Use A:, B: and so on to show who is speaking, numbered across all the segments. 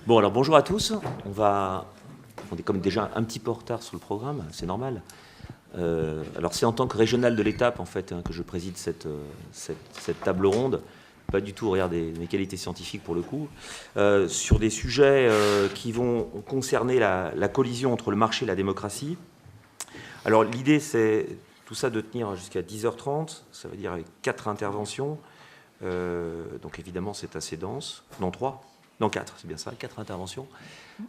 A: Bon, alors bonjour à tous. On est comme déjà un petit peu en retard sur le programme, c'est normal. Alors c'est en tant que régional de l'étape en fait que je préside cette table ronde, pas du tout au regard de mes qualités scientifiques pour le coup, sur des sujets qui vont concerner la collision entre le marché et la démocratie. Alors l'idée c'est tout ça de tenir jusqu'à 10h30, ça veut dire avec 4 interventions, donc évidemment c'est assez dense, non 3 non, 4, c'est bien ça, 4 interventions.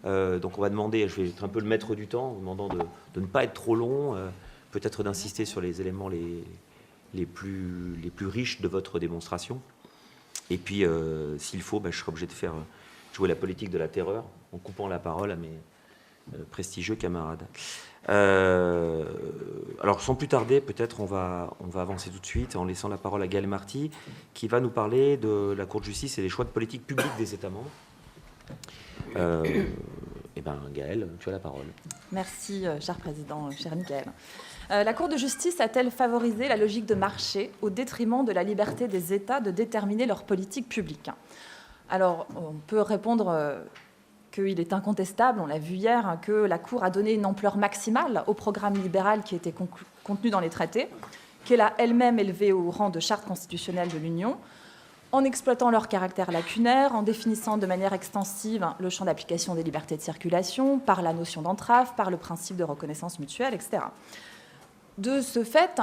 A: Donc on va demander, je vais être un peu le maître du temps, en vous demandant de ne pas être trop long, peut-être d'insister sur les éléments les plus riches de votre démonstration. Et puis, s'il faut, je serai obligé de faire jouer la politique de la terreur, en coupant la parole à mes prestigieux camarades. Alors, sans plus tarder, peut-être on va avancer tout de suite en laissant la parole à Gaël Marty, qui va nous parler de la Cour de justice et des choix de politique publique des États membres. Gaël, tu as la parole.
B: Merci, cher président, cher Michael. La Cour de justice a-t-elle favorisé la logique de marché au détriment de la liberté des États de déterminer leur politique publique? Alors, on peut répondre qu'il est incontestable, on l'a vu hier, que la Cour a donné une ampleur maximale au programme libéral qui était contenu dans les traités, qu'elle a elle-même élevé au rang de charte constitutionnelle de l'Union, en exploitant leur caractère lacunaire, en définissant de manière extensive le champ d'application des libertés de circulation, par la notion d'entrave, par le principe de reconnaissance mutuelle, etc. De ce fait,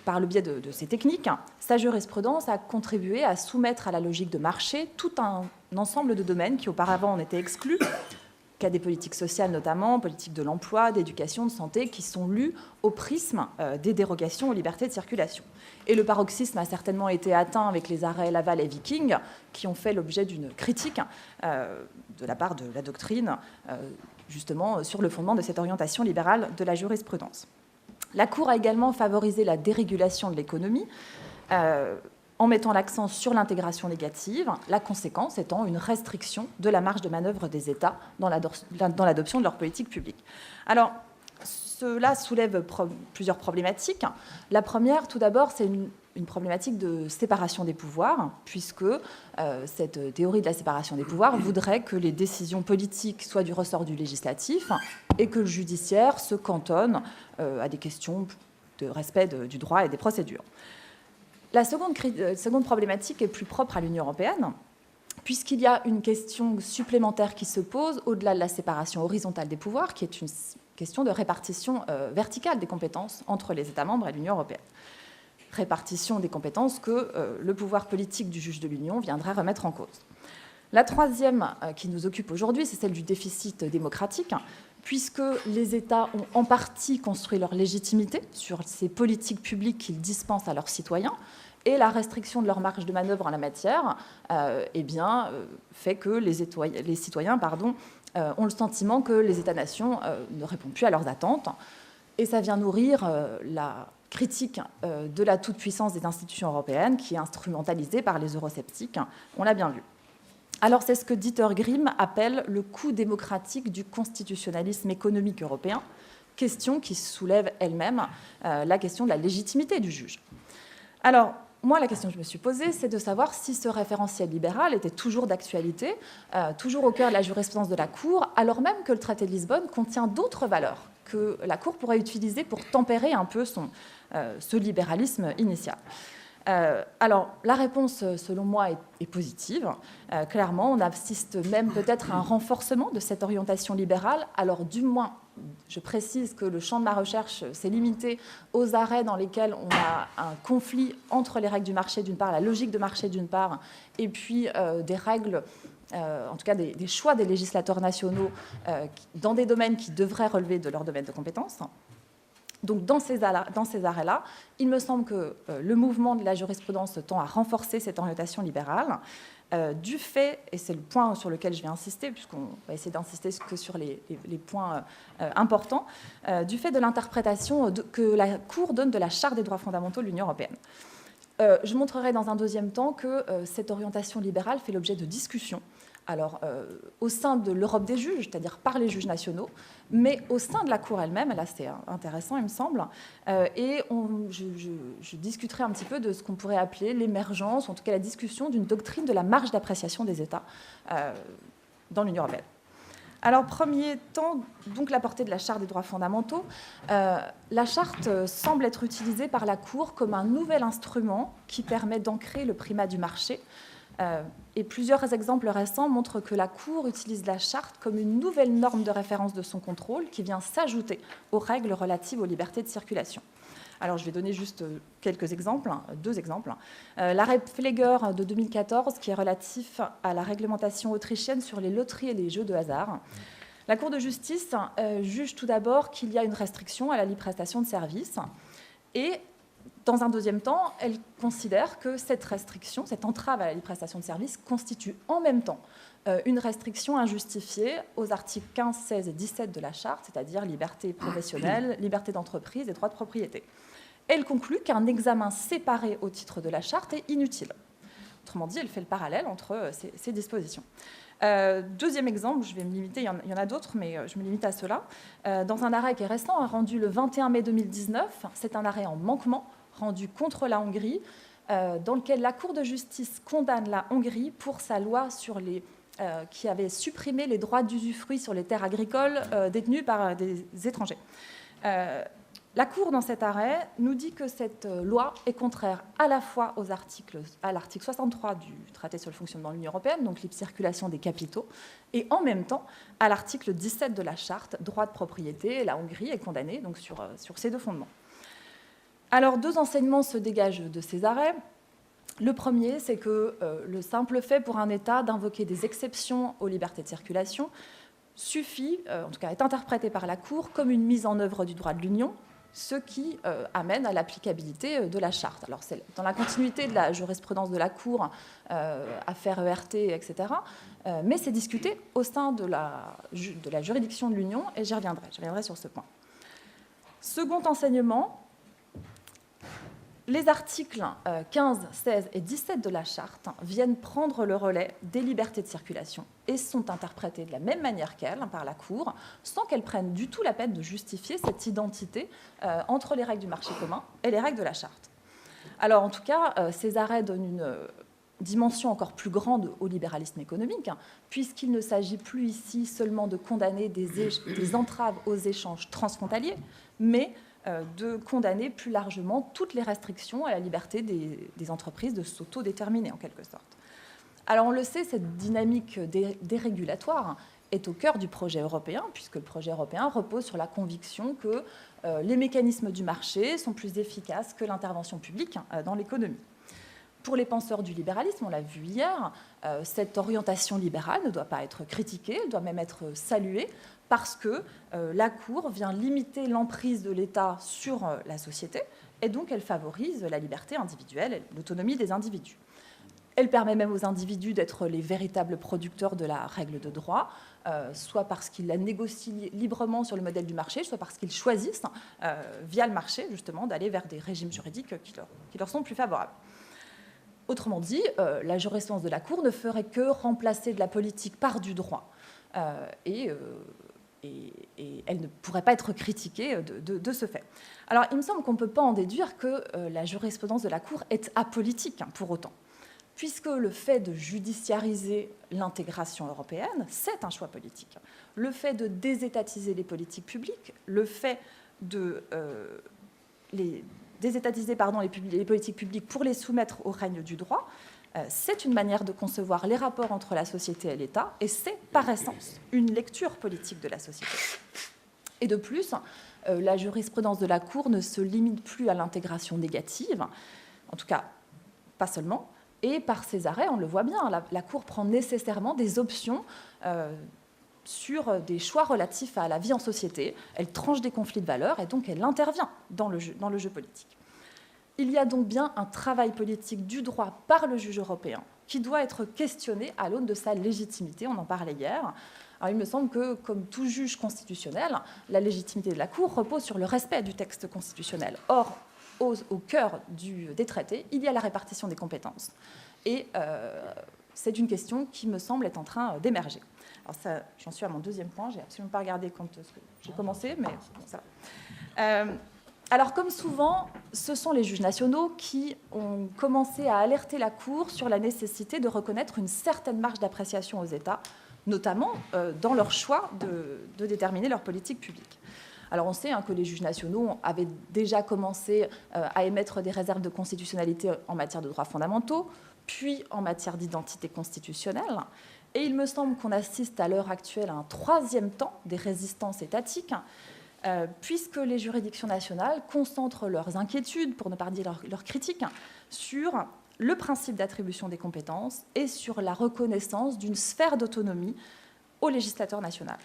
B: par le biais de ces techniques, sa jurisprudence a contribué à soumettre à la logique de marché tout un ensemble de domaines qui auparavant en étaient exclus, cas des politiques sociales notamment, politiques de l'emploi, d'éducation, de santé, qui sont lus au prisme des dérogations aux libertés de circulation. Et le paroxysme a certainement été atteint avec les arrêts Laval et Viking, qui ont fait l'objet d'une critique de la part de la doctrine, justement sur le fondement de cette orientation libérale de la jurisprudence. La Cour a également favorisé la dérégulation de l'économie, en mettant l'accent sur l'intégration négative, la conséquence étant une restriction de la marge de manœuvre des États dans l'adoption de leur politique publique. Alors, cela soulève plusieurs problématiques. La première, tout d'abord, c'est une problématique de séparation des pouvoirs, puisque cette théorie de la séparation des pouvoirs voudrait que les décisions politiques soient du ressort du législatif et que le judiciaire se cantonne à des questions de respect du droit et des procédures. La seconde problématique est plus propre à l'Union européenne, puisqu'il y a une question supplémentaire qui se pose au-delà de la séparation horizontale des pouvoirs, qui est une question de répartition verticale des compétences entre les États membres et l'Union européenne. Répartition des compétences que le pouvoir politique du juge de l'Union viendrait remettre en cause. La troisième qui nous occupe aujourd'hui, c'est celle du déficit démocratique, puisque les États ont en partie construit leur légitimité sur ces politiques publiques qu'ils dispensent à leurs citoyens, et la restriction de leur marge de manœuvre en la matière fait que les citoyens ont le sentiment que les États-nations ne répondent plus à leurs attentes, et ça vient nourrir la critique de la toute-puissance des institutions européennes, qui est instrumentalisée par les eurosceptiques, on l'a bien vu. Alors c'est ce que Dieter Grimm appelle le coût démocratique du constitutionnalisme économique européen, question qui soulève elle-même la question de la légitimité du juge. Alors, moi, la question que je me suis posée, c'est de savoir si ce référentiel libéral était toujours d'actualité, toujours au cœur de la jurisprudence de la Cour, alors même que le traité de Lisbonne contient d'autres valeurs que la Cour pourrait utiliser pour tempérer un peu ce libéralisme initial. Alors, la réponse, selon moi, est positive. Clairement, on assiste même peut-être à un renforcement de cette orientation libérale. Alors, du moins, je précise que le champ de ma recherche s'est limité aux arrêts dans lesquels on a un conflit entre les règles du marché, d'une part, la logique de marché, d'une part, et puis des règles, en tout cas des choix des législateurs nationaux dans des domaines qui devraient relever de leur domaine de compétence. Donc, dans ces arrêts-là, il me semble que le mouvement de la jurisprudence tend à renforcer cette orientation libérale, du fait, et c'est le point sur lequel je vais insister, puisqu'on va essayer d'insister que sur les points importants, du fait de l'interprétation que la Cour donne de la Charte des droits fondamentaux de l'Union européenne. Je montrerai dans un deuxième temps que cette orientation libérale fait l'objet de discussions. Alors, au sein de l'Europe des juges, c'est-à-dire par les juges nationaux, mais au sein de la Cour elle-même, là c'est intéressant, il me semble, et je discuterai un petit peu de ce qu'on pourrait appeler l'émergence, ou en tout cas la discussion d'une doctrine de la marge d'appréciation des États dans l'Union européenne. Alors, premier temps, donc la portée de la Charte des droits fondamentaux. La Charte semble être utilisée par la Cour comme un nouvel instrument qui permet d'ancrer le primat du marché. Et plusieurs exemples récents montrent que la Cour utilise la Charte comme une nouvelle norme de référence de son contrôle qui vient s'ajouter aux règles relatives aux libertés de circulation. Alors, je vais donner juste quelques exemples, deux exemples. L'arrêt Pfleger de 2014, qui est relatif à la réglementation autrichienne sur les loteries et les jeux de hasard. La Cour de justice juge tout d'abord qu'il y a une restriction à la libre prestation de services et dans un deuxième temps, elle considère que cette restriction, cette entrave à la libre prestation de services constitue en même temps une restriction injustifiée aux articles 15, 16 et 17 de la Charte, c'est-à-dire liberté professionnelle, liberté d'entreprise et droit de propriété. Elle conclut qu'un examen séparé au titre de la Charte est inutile. Autrement dit, elle fait le parallèle entre ces dispositions. Deuxième exemple, je vais me limiter, il y en a d'autres, mais je me limite à cela. Dans un arrêt qui est récent, rendu le 21 mai 2019, c'est un arrêt en manquement rendu contre la Hongrie, dans lequel la Cour de justice condamne la Hongrie pour sa loi sur qui avait supprimé les droits d'usufruit sur les terres agricoles détenues par des étrangers. La Cour, dans cet arrêt, nous dit que cette loi est contraire à la fois à l'article 63 du traité sur le fonctionnement de l'Union européenne, donc libre circulation des capitaux, et en même temps à l'article 17 de la Charte, droit de propriété. La Hongrie est condamnée donc, sur ces deux fondements. Alors, deux enseignements se dégagent de ces arrêts. Le premier, c'est que le simple fait pour un État d'invoquer des exceptions aux libertés de circulation suffit, en tout cas est interprété par la Cour, comme une mise en œuvre du droit de l'Union, ce qui amène à l'applicabilité de la Charte. Alors, c'est dans la continuité de la jurisprudence de la Cour, affaire ERT, etc., mais c'est discuté au sein de la juridiction de l'Union, et j'y reviendrai sur ce point. Second enseignement, les articles 15, 16 et 17 de la Charte viennent prendre le relais des libertés de circulation et sont interprétés de la même manière qu'elles par la Cour, sans qu'elle prenne du tout la peine de justifier cette identité entre les règles du marché commun et les règles de la Charte. Alors, en tout cas, ces arrêts donnent une dimension encore plus grande au libéralisme économique, puisqu'il ne s'agit plus ici seulement de condamner des entraves aux échanges transfrontaliers, mais de condamner plus largement toutes les restrictions à la liberté des entreprises de s'autodéterminer, en quelque sorte. Alors, on le sait, cette dynamique dérégulatoire est au cœur du projet européen, puisque le projet européen repose sur la conviction que les mécanismes du marché sont plus efficaces que l'intervention publique dans l'économie. Pour les penseurs du libéralisme, on l'a vu hier, cette orientation libérale ne doit pas être critiquée, elle doit même être saluée, parce que la Cour vient limiter l'emprise de l'État sur la société, et donc elle favorise la liberté individuelle et l'autonomie des individus. Elle permet même aux individus d'être les véritables producteurs de la règle de droit, soit parce qu'ils la négocient librement sur le modèle du marché, soit parce qu'ils choisissent, via le marché, justement, d'aller vers des régimes juridiques qui leur sont plus favorables. Autrement dit, la jurisprudence de la Cour ne ferait que remplacer de la politique par du droit. Et elle ne pourrait pas être critiquée de ce fait. Alors, il me semble qu'on ne peut pas en déduire que la jurisprudence de la Cour est apolitique, pour autant, puisque le fait de judiciariser l'intégration européenne, c'est un choix politique. Le fait de désétatiser les politiques publiques, le fait de désétatiser les politiques publiques pour les soumettre au règne du droit, c'est une manière de concevoir les rapports entre la société et l'État, et c'est, par essence, une lecture politique de la société. Et de plus, la jurisprudence de la Cour ne se limite plus à l'intégration négative, en tout cas, pas seulement, et par ces arrêts, on le voit bien, la Cour prend nécessairement des options sur des choix relatifs à la vie en société, elle tranche des conflits de valeurs, et donc elle intervient dans le jeu politique. Il y a donc bien un travail politique du droit par le juge européen qui doit être questionné à l'aune de sa légitimité, on en parlait hier. Alors, il me semble que, comme tout juge constitutionnel, la légitimité de la Cour repose sur le respect du texte constitutionnel. Or, au cœur des traités, il y a la répartition des compétences. Et c'est une question qui me semble être en train d'émerger. Alors ça, j'en suis à mon deuxième point, j'ai absolument pas regardé quand j'ai commencé, mais bon, ça va. Alors comme souvent, ce sont les juges nationaux qui ont commencé à alerter la Cour sur la nécessité de reconnaître une certaine marge d'appréciation aux États, notamment dans leur choix de déterminer leur politique publique. Alors on sait que les juges nationaux avaient déjà commencé à émettre des réserves de constitutionnalité en matière de droits fondamentaux, puis en matière d'identité constitutionnelle. Et il me semble qu'on assiste à l'heure actuelle à un troisième temps des résistances étatiques, puisque les juridictions nationales concentrent leurs inquiétudes, pour ne pas dire leurs critiques, sur le principe d'attribution des compétences et sur la reconnaissance d'une sphère d'autonomie au législateur national.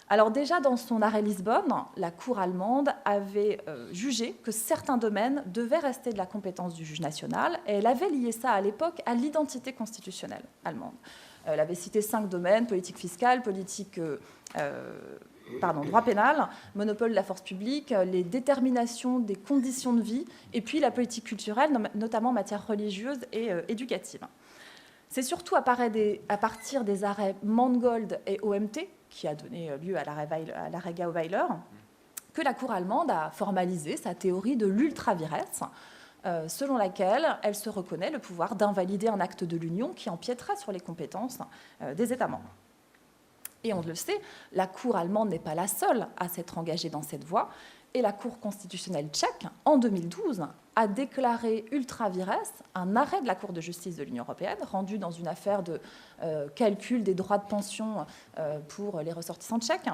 B: Alors déjà, dans son arrêt Lisbonne, la Cour allemande avait jugé que certains domaines devaient rester de la compétence du juge national, et elle avait lié ça à l'époque à l'identité constitutionnelle allemande. Elle avait cité 5 domaines: politique fiscale, droit pénal, monopole de la force publique, les déterminations des conditions de vie, et puis la politique culturelle, notamment en matière religieuse et éducative. C'est surtout à partir des arrêts Mangold et OMT, qui a donné lieu à l'arrêt Gauweiler, que la Cour allemande a formalisé sa théorie de l'ultra-vires, selon laquelle elle se reconnaît le pouvoir d'invalider un acte de l'Union qui empiéterait sur les compétences des États membres. Et on le sait, la Cour allemande n'est pas la seule à s'être engagée dans cette voie, et la Cour constitutionnelle tchèque, en 2012, a déclaré ultra-vires un arrêt de la Cour de justice de l'Union européenne, rendu dans une affaire de calcul des droits de pension pour les ressortissants tchèques,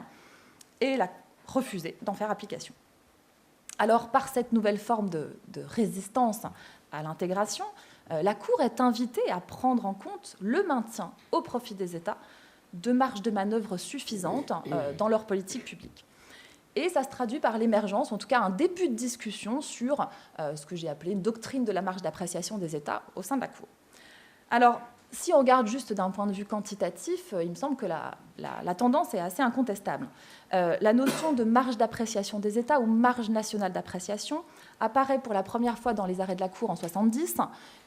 B: et elle a refusé d'en faire application. Alors, par cette nouvelle forme de résistance à l'intégration, la Cour est invitée à prendre en compte le maintien au profit des États de marge de manœuvre suffisante dans leur politique publique. Et ça se traduit par l'émergence, en tout cas un début de discussion sur ce que j'ai appelé une doctrine de la marge d'appréciation des États au sein de la Cour. Alors, si on regarde juste d'un point de vue quantitatif, il me semble que la tendance est assez incontestable. La notion de marge d'appréciation des États ou marge nationale d'appréciation apparaît pour la première fois dans les arrêts de la Cour en 1970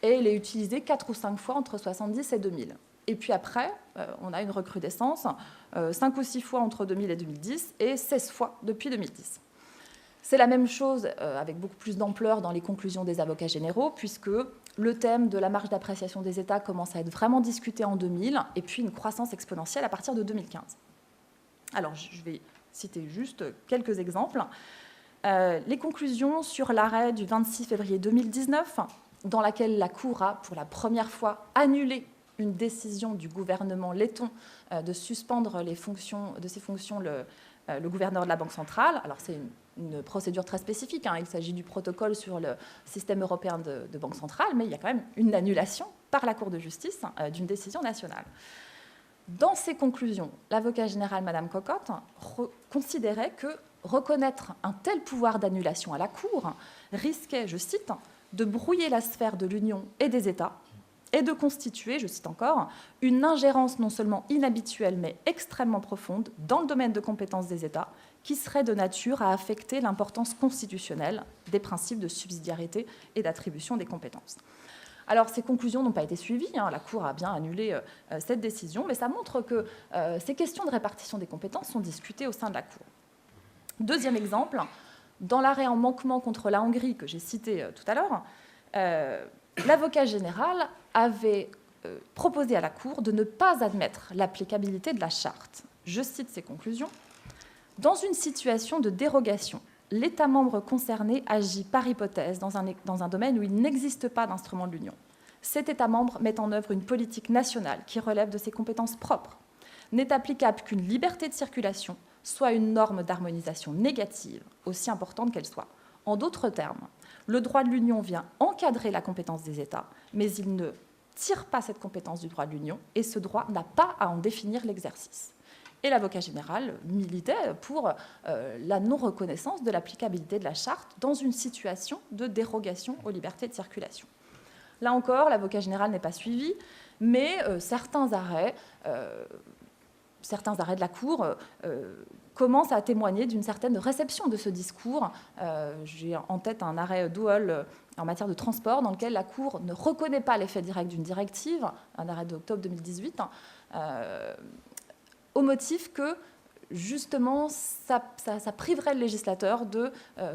B: et elle est utilisée 4 ou 5 fois entre 1970 et 2000. Et puis après, on a une recrudescence, 5 ou 6 fois entre 2000 et 2010 et 16 fois depuis 2010. C'est la même chose avec beaucoup plus d'ampleur dans les conclusions des avocats généraux, puisque le thème de la marge d'appréciation des États commence à être vraiment discuté en 2000, et puis une croissance exponentielle à partir de 2015. Alors, je vais citer juste quelques exemples. Les conclusions sur l'arrêt du 26 février 2019, dans laquelle la Cour a, pour la première fois, annulé une décision du gouvernement letton de suspendre de ses fonctions le gouverneur de la Banque centrale. Alors, c'est une procédure très spécifique. Il s'agit du protocole sur le système européen de banque centrale, mais il y a quand même une annulation par la Cour de justice d'une décision nationale. Dans ses conclusions, l'avocat général, Mme Cocotte, considérait que reconnaître un tel pouvoir d'annulation à la Cour risquait, je cite, de brouiller la sphère de l'Union et des États et de constituer, je cite encore, une ingérence non seulement inhabituelle mais extrêmement profonde dans le domaine de compétences des États qui serait de nature à affecter l'importance constitutionnelle des principes de subsidiarité et d'attribution des compétences. Alors, ces conclusions n'ont pas été suivies, la Cour a bien annulé cette décision, mais ça montre que ces questions de répartition des compétences sont discutées au sein de la Cour. Deuxième exemple, dans l'arrêt en manquement contre la Hongrie que j'ai cité tout à l'heure, l'avocat général avait proposé à la Cour de ne pas admettre l'applicabilité de la charte. Je cite ses conclusions. « Dans une situation de dérogation, l'État membre concerné agit par hypothèse dans un domaine où il n'existe pas d'instrument de l'Union. Cet État membre met en œuvre une politique nationale qui relève de ses compétences propres. N'est applicable qu'une liberté de circulation, soit une norme d'harmonisation négative, aussi importante qu'elle soit. En d'autres termes, le droit de l'Union vient encadrer la compétence des États, mais il ne tire pas cette compétence du droit de l'Union et ce droit n'a pas à en définir l'exercice. » Et l'avocat général militait pour la non-reconnaissance de l'applicabilité de la charte dans une situation de dérogation aux libertés de circulation. Là encore, l'avocat général n'est pas suivi, mais certains arrêts certains arrêts de la Cour commencent à témoigner d'une certaine réception de ce discours. J'ai en tête un arrêt Doual en matière de transport, dans lequel la Cour ne reconnaît pas l'effet direct d'une directive, un arrêt d'octobre 2018, au motif que, justement, ça priverait le législateur de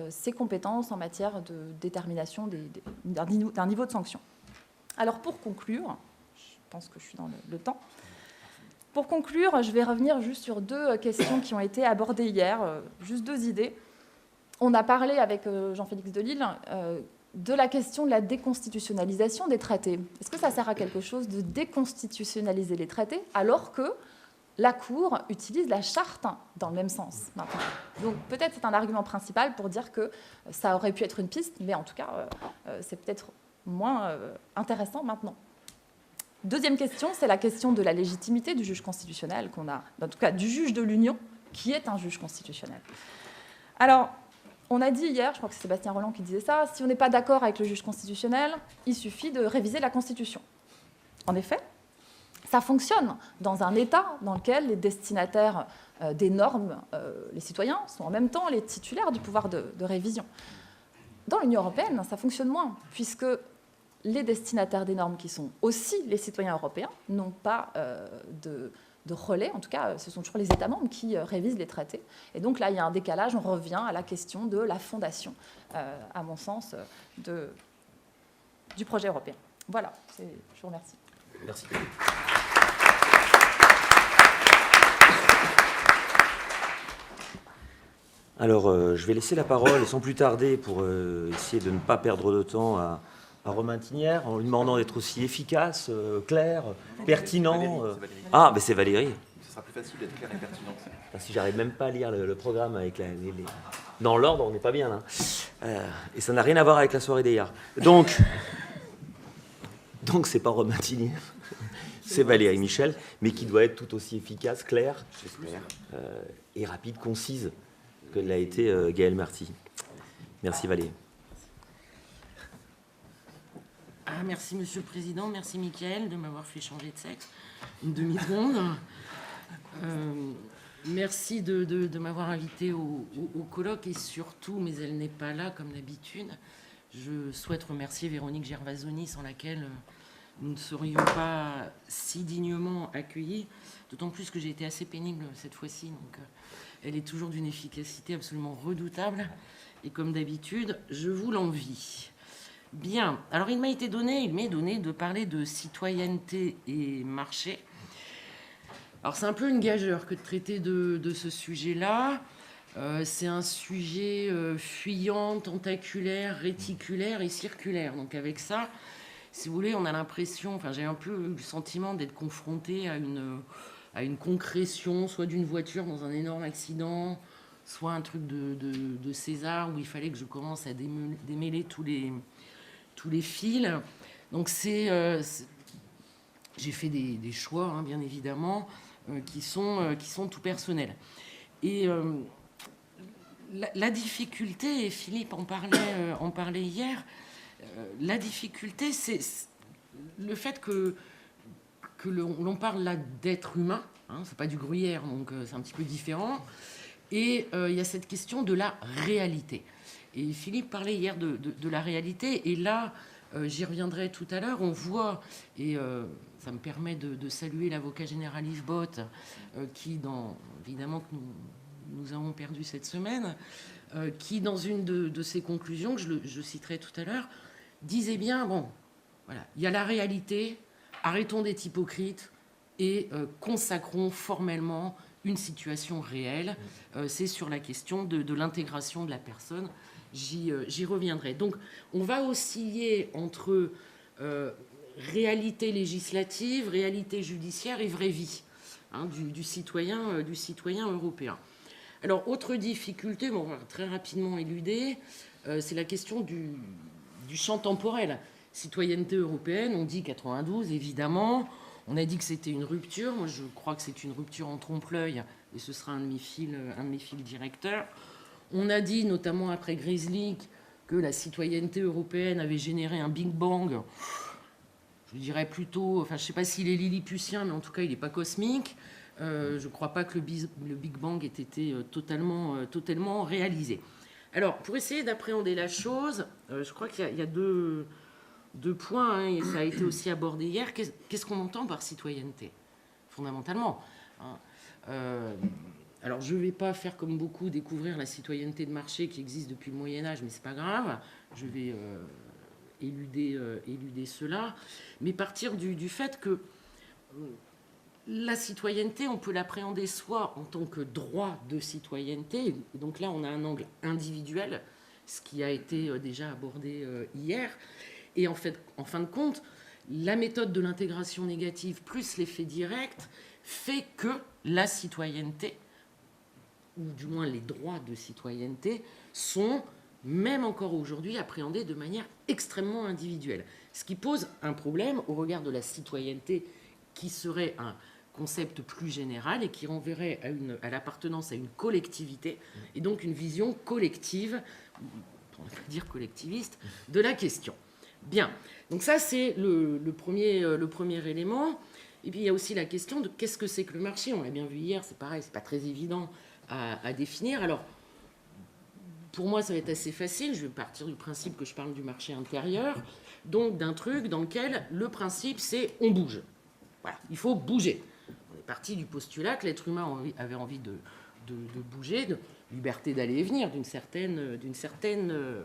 B: ses compétences en matière de détermination d'un niveau de sanction. Alors, pour conclure, je pense que je suis dans le temps. Pour conclure, je vais revenir juste sur 2 questions qui ont été abordées hier, juste 2 idées. On a parlé avec Jean-Félix Delisle de la question de la déconstitutionnalisation des traités. Est-ce que ça sert à quelque chose de déconstitutionnaliser les traités alors que la Cour utilise la charte dans le même sens maintenant? Donc peut-être c'est un argument principal pour dire que ça aurait pu être une piste, mais en tout cas, c'est peut-être moins intéressant maintenant. Deuxième question, c'est la question de la légitimité du juge constitutionnel qu'on a, en tout cas du juge de l'Union, qui est un juge constitutionnel. Alors, on a dit hier, je crois que c'est Sébastien Rolland qui disait ça, si on n'est pas d'accord avec le juge constitutionnel, il suffit de réviser la Constitution. En effet, ça fonctionne dans un État dans lequel les destinataires des normes, les citoyens, sont en même temps les titulaires du pouvoir de révision. Dans l'Union européenne, ça fonctionne moins, puisque les destinataires des normes, qui sont aussi les citoyens européens, n'ont pas de relais. En tout cas, ce sont toujours les États membres qui révisent les traités. Et donc là, il y a un décalage. On revient à la question de la fondation, à mon sens, du projet européen. Voilà, je vous remercie.
A: Merci. Alors, je vais laisser la parole, et sans plus tarder, pour essayer de ne pas perdre de temps, à Romain Tinière, en lui demandant d'être aussi efficace, clair, pertinent. Ah, mais c'est Valérie.
C: Ce sera plus facile d'être clair et pertinent.
A: Si j'arrive même pas à lire le programme avec dans l'ordre, on n'est pas bien là. Et ça n'a rien à voir avec la soirée d'hier. Donc c'est pas Romain Tinière, c'est Valérie Michel, mais qui doit être tout aussi efficace, claire, et rapide, concise que l'a été Gaël Marty. Merci Valérie.
D: Merci Monsieur le Président, merci Mickaël de m'avoir fait changer de sexe une demi-seconde. Merci de m'avoir invité au colloque, et surtout, mais elle n'est pas là comme d'habitude, je souhaite remercier Véronique Gervasoni, sans laquelle nous ne serions pas si dignement accueillis, d'autant plus que j'ai été assez pénible cette fois-ci, donc elle est toujours d'une efficacité absolument redoutable, et comme d'habitude, je vous l'envie. Bien, alors il m'est donné de parler de citoyenneté et marché. Alors c'est un peu une gageure que de traiter de ce sujet-là. C'est un sujet fuyant, tentaculaire, réticulaire et circulaire. Donc avec ça, si vous voulez, on a l'impression, j'ai un peu le sentiment d'être confronté à une concrétion, soit d'une voiture dans un énorme accident, soit un truc de César où il fallait que je commence à démêler tous les fils. Donc j'ai fait des choix, bien évidemment, qui sont tout personnels. Et la difficulté, et Philippe en parlait hier, la difficulté, c'est le fait que l'on parle là d'être humain, c'est pas du Gruyère, donc c'est un petit peu différent, et il y a cette question de la réalité. Et Philippe parlait hier de la réalité, et là, j'y reviendrai tout à l'heure, on voit, et ça me permet de saluer l'avocat général Yves Bott, qui, évidemment, que nous avons perdu cette semaine, qui, dans une de ses conclusions, que je citerai tout à l'heure, disait bien, bon, voilà, il y a la réalité, arrêtons d'être hypocrites et consacrons formellement une situation réelle. C'est sur la question de l'intégration de la personne. J'y reviendrai. Donc, on va osciller entre réalité législative, réalité judiciaire et vraie vie du citoyen européen. Alors, autre difficulté, on va très rapidement éluder, c'est la question du champ temporel. Citoyenneté européenne, on dit 92, évidemment. On a dit que c'était une rupture. Moi, je crois que c'est une rupture en trompe-l'œil, et ce sera un de mes fils directeurs. On a dit, notamment après Grizzly, que la citoyenneté européenne avait généré un Big Bang. Je dirais plutôt, je ne sais pas s'il est lilliputien, mais en tout cas, il n'est pas cosmique. Je ne crois pas que le Big Bang ait été totalement réalisé. Alors, pour essayer d'appréhender la chose, je crois qu'il y a deux points, hein, et ça a été aussi abordé hier. Qu'est-ce qu'on entend par citoyenneté, fondamentalement, hein. Alors, je ne vais pas faire comme beaucoup, découvrir la citoyenneté de marché qui existe depuis le Moyen-Âge, mais ce n'est pas grave. Je vais éluder cela. Mais partir du fait que la citoyenneté, on peut l'appréhender soit en tant que droit de citoyenneté, et donc là, on a un angle individuel, ce qui a été déjà abordé hier. Et en fait, en fin de compte, la méthode de l'intégration négative plus l'effet direct fait que la citoyenneté, ou du moins les droits de citoyenneté, sont, même encore aujourd'hui, appréhendés de manière extrêmement individuelle. Ce qui pose un problème au regard de la citoyenneté qui serait un concept plus général et qui renverrait à l'appartenance à une collectivité, et donc une vision collective, pour ne pas dire collectiviste, de la question. Bien, donc ça c'est le premier élément. Et puis il y a aussi la question de qu'est-ce que c'est que le marché. On l'a bien vu hier, c'est pareil, c'est pas très évident à définir. Alors, pour moi, ça va être assez facile. Je vais partir du principe que je parle du marché intérieur, donc d'un truc dans lequel le principe c'est on bouge. Voilà, il faut bouger. On est parti du postulat que l'être humain avait envie de bouger, de liberté d'aller et venir d'une certaine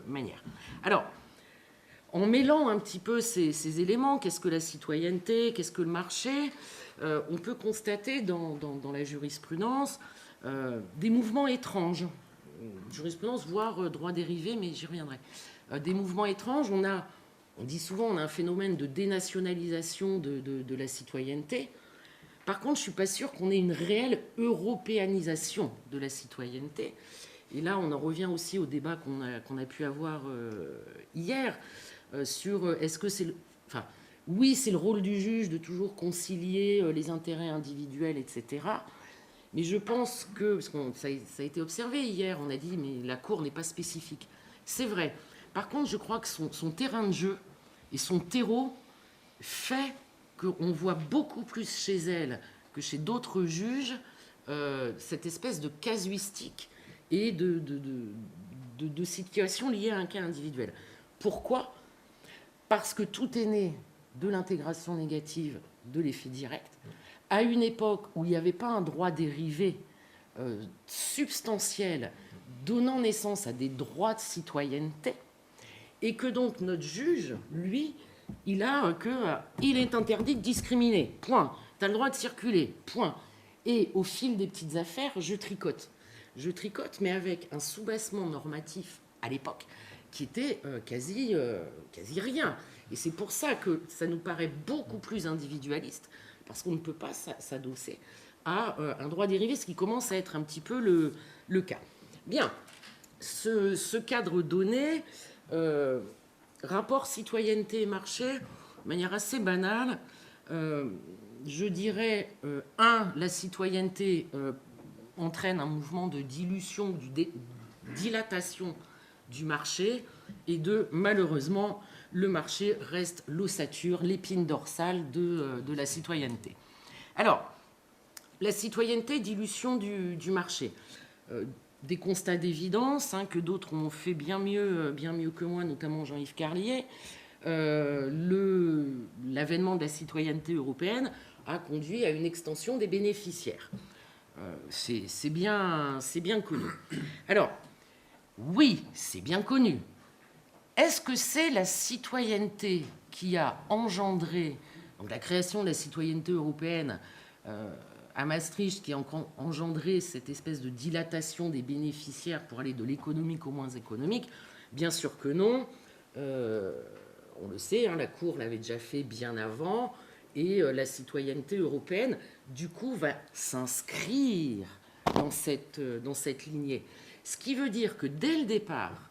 D: manière. Alors, en mêlant un petit peu ces éléments, qu'est-ce que la citoyenneté, qu'est-ce que le marché, on peut constater dans la jurisprudence des mouvements étranges. Jurisprudence, voire droit dérivé, mais j'y reviendrai. Des mouvements étranges, on dit souvent on a un phénomène de dénationalisation de la citoyenneté. Par contre, je ne suis pas sûre qu'on ait une réelle européanisation de la citoyenneté. Et là, on en revient aussi au débat qu'on a pu avoir hier sur est-ce que c'est... Enfin, oui, c'est le rôle du juge de toujours concilier les intérêts individuels, etc. Mais je pense que, parce que ça a été observé hier, on a dit mais la Cour n'est pas spécifique. C'est vrai. Par contre, je crois que son terrain de jeu et son terreau fait qu'on voit beaucoup plus chez elle que chez d'autres juges cette espèce de casuistique et de situation liée à un cas individuel. Pourquoi ? Parce que tout est né de l'intégration négative de l'effet direct, à une époque où il n'y avait pas un droit dérivé substantiel donnant naissance à des droits de citoyenneté, et que donc notre juge, lui, il est interdit de discriminer, point. Tu as le droit de circuler, point. Et au fil des petites affaires, je tricote. Mais avec un soubassement normatif à l'époque qui était quasi rien. Et c'est pour ça que ça nous paraît beaucoup plus individualiste, parce qu'on ne peut pas s'adosser à un droit dérivé, ce qui commence à être un petit peu le cas. Bien, ce cadre donné, rapport citoyenneté et marché, de manière assez banale, je dirais, la citoyenneté entraîne un mouvement de dilution, de dilatation du marché, et malheureusement, le marché reste l'ossature, l'épine dorsale de la citoyenneté. Alors, la citoyenneté, dilution du marché. Des constats d'évidence, que d'autres ont fait bien mieux que moi, notamment Jean-Yves Carlier. L'avènement de la citoyenneté européenne a conduit à une extension des bénéficiaires. C'est bien connu. Alors, oui, c'est bien connu. Est-ce que c'est la citoyenneté qui a engendré donc la création de la citoyenneté européenne à Maastricht, qui a engendré cette espèce de dilatation des bénéficiaires pour aller de l'économique au moins économique? Bien sûr que non. On le sait, la Cour l'avait déjà fait bien avant, et la citoyenneté européenne, du coup, va s'inscrire dans cette lignée. Ce qui veut dire que dès le départ,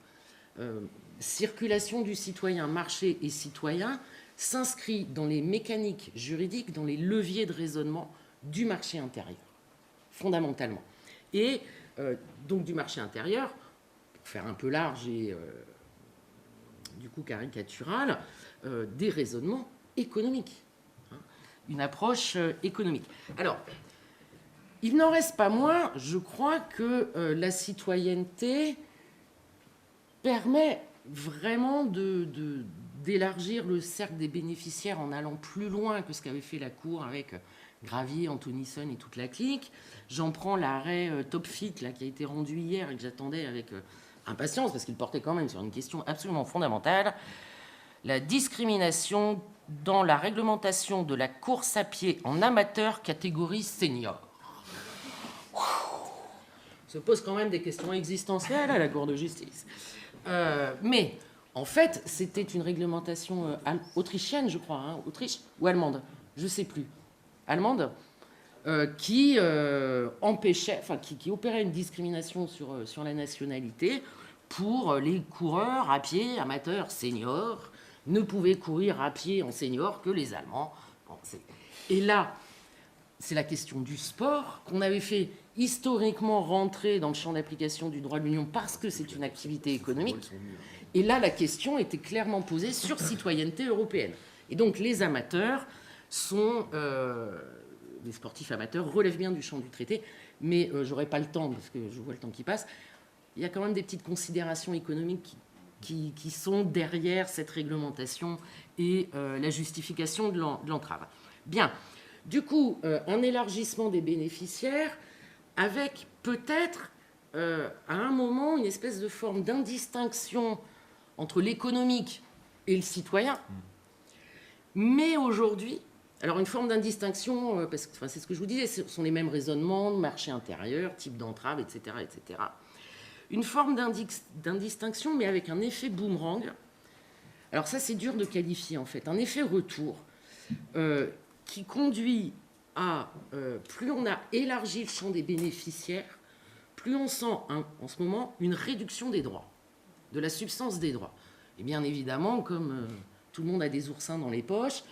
D: circulation du citoyen, marché et citoyen s'inscrit dans les mécaniques juridiques, dans les leviers de raisonnement du marché intérieur, fondamentalement. Et donc du marché intérieur, pour faire un peu large et du coup caricatural, des raisonnements économiques, une approche économique. Alors, Il n'en reste pas moins, je crois que la citoyenneté permet vraiment d'élargir le cercle des bénéficiaires en allant plus loin que ce qu'avait fait la Cour avec Gravier, Antonison et toute la clique. J'en prends l'arrêt Topfic là, qui a été rendu hier et que j'attendais avec impatience parce qu'il portait quand même sur une question absolument fondamentale. La discrimination dans la réglementation de la course à pied en amateur catégorie senior. Se pose quand même des questions existentielles à la Cour de justice. Mais en fait, c'était une réglementation autrichienne, je crois, hein, Autriche ou allemande, je ne sais plus, allemande, qui empêchait, enfin qui opérait une discrimination sur la nationalité pour les coureurs à pied amateurs seniors, ne pouvaient courir à pied en senior que les Allemands. Bon, et là, c'est la question du sport qu'on avait fait historiquement rentrer dans le champ d'application du droit de l'Union parce que c'est une activité économique. Et là, la question était clairement posée sur citoyenneté européenne. Et donc, les amateurs sont... les sportifs amateurs relèvent bien du champ du traité, mais j'aurai pas le temps, parce que je vois le temps qui passe. Il y a quand même des petites considérations économiques qui sont derrière cette réglementation et la justification de l'entrave. Bien. Du coup, un élargissement des bénéficiaires avec peut-être à un moment une espèce de forme d'indistinction entre l'économique et le citoyen. Mais aujourd'hui, alors une forme d'indistinction, parce que c'est ce que je vous disais, ce sont les mêmes raisonnements, marché intérieur, type d'entrave, etc., etc. Une forme d'indistinction, mais avec un effet boomerang. Alors ça, c'est dur de qualifier en fait. Un effet retour qui conduit à, plus on a élargi le champ des bénéficiaires, plus on sent en ce moment une réduction des droits, de la substance des droits. Et bien évidemment, comme tout le monde a des oursins dans les poches,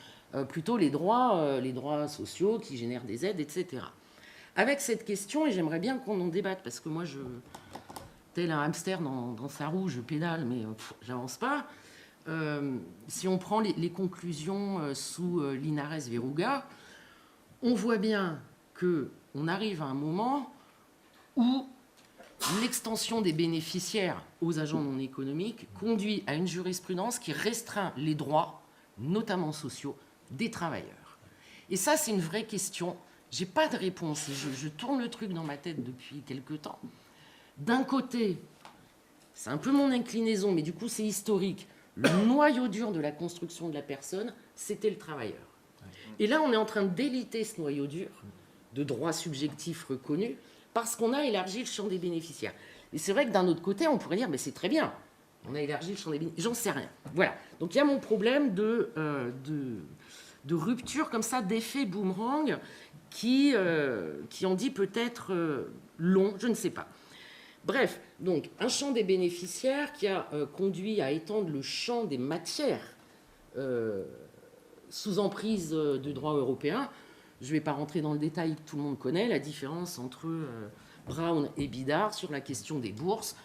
D: plutôt les droits sociaux qui génèrent des aides, etc. Avec cette question, et j'aimerais bien qu'on en débatte, parce que moi, tel un hamster dans sa roue, je pédale, mais j'avance pas. Si on prend les conclusions sous Linares Verruga, on voit bien qu'on arrive à un moment où l'extension des bénéficiaires aux agents non économiques conduit à une jurisprudence qui restreint les droits, notamment sociaux, des travailleurs. Et ça, c'est une vraie question. Je n'ai pas de réponse. Je tourne le truc dans ma tête depuis quelque temps. D'un côté, c'est un peu mon inclinaison, mais du coup, c'est historique. Le noyau dur de la construction de la personne, c'était le travailleur. Et là, on est en train de déliter ce noyau dur de droits subjectifs reconnus parce qu'on a élargi le champ des bénéficiaires. Et c'est vrai que d'un autre côté, on pourrait dire, mais c'est très bien, on a élargi le champ des bénéficiaires. J'en sais rien. Voilà. Donc il y a mon problème de rupture comme ça, d'effet boomerang qui en dit peut-être long, je ne sais pas. Bref, donc un champ des bénéficiaires qui a conduit à étendre le champ des matières sous emprise du droit européen. Je ne vais pas rentrer dans le détail que tout le monde connaît, la différence entre Brown et Bidart sur la question des bourses.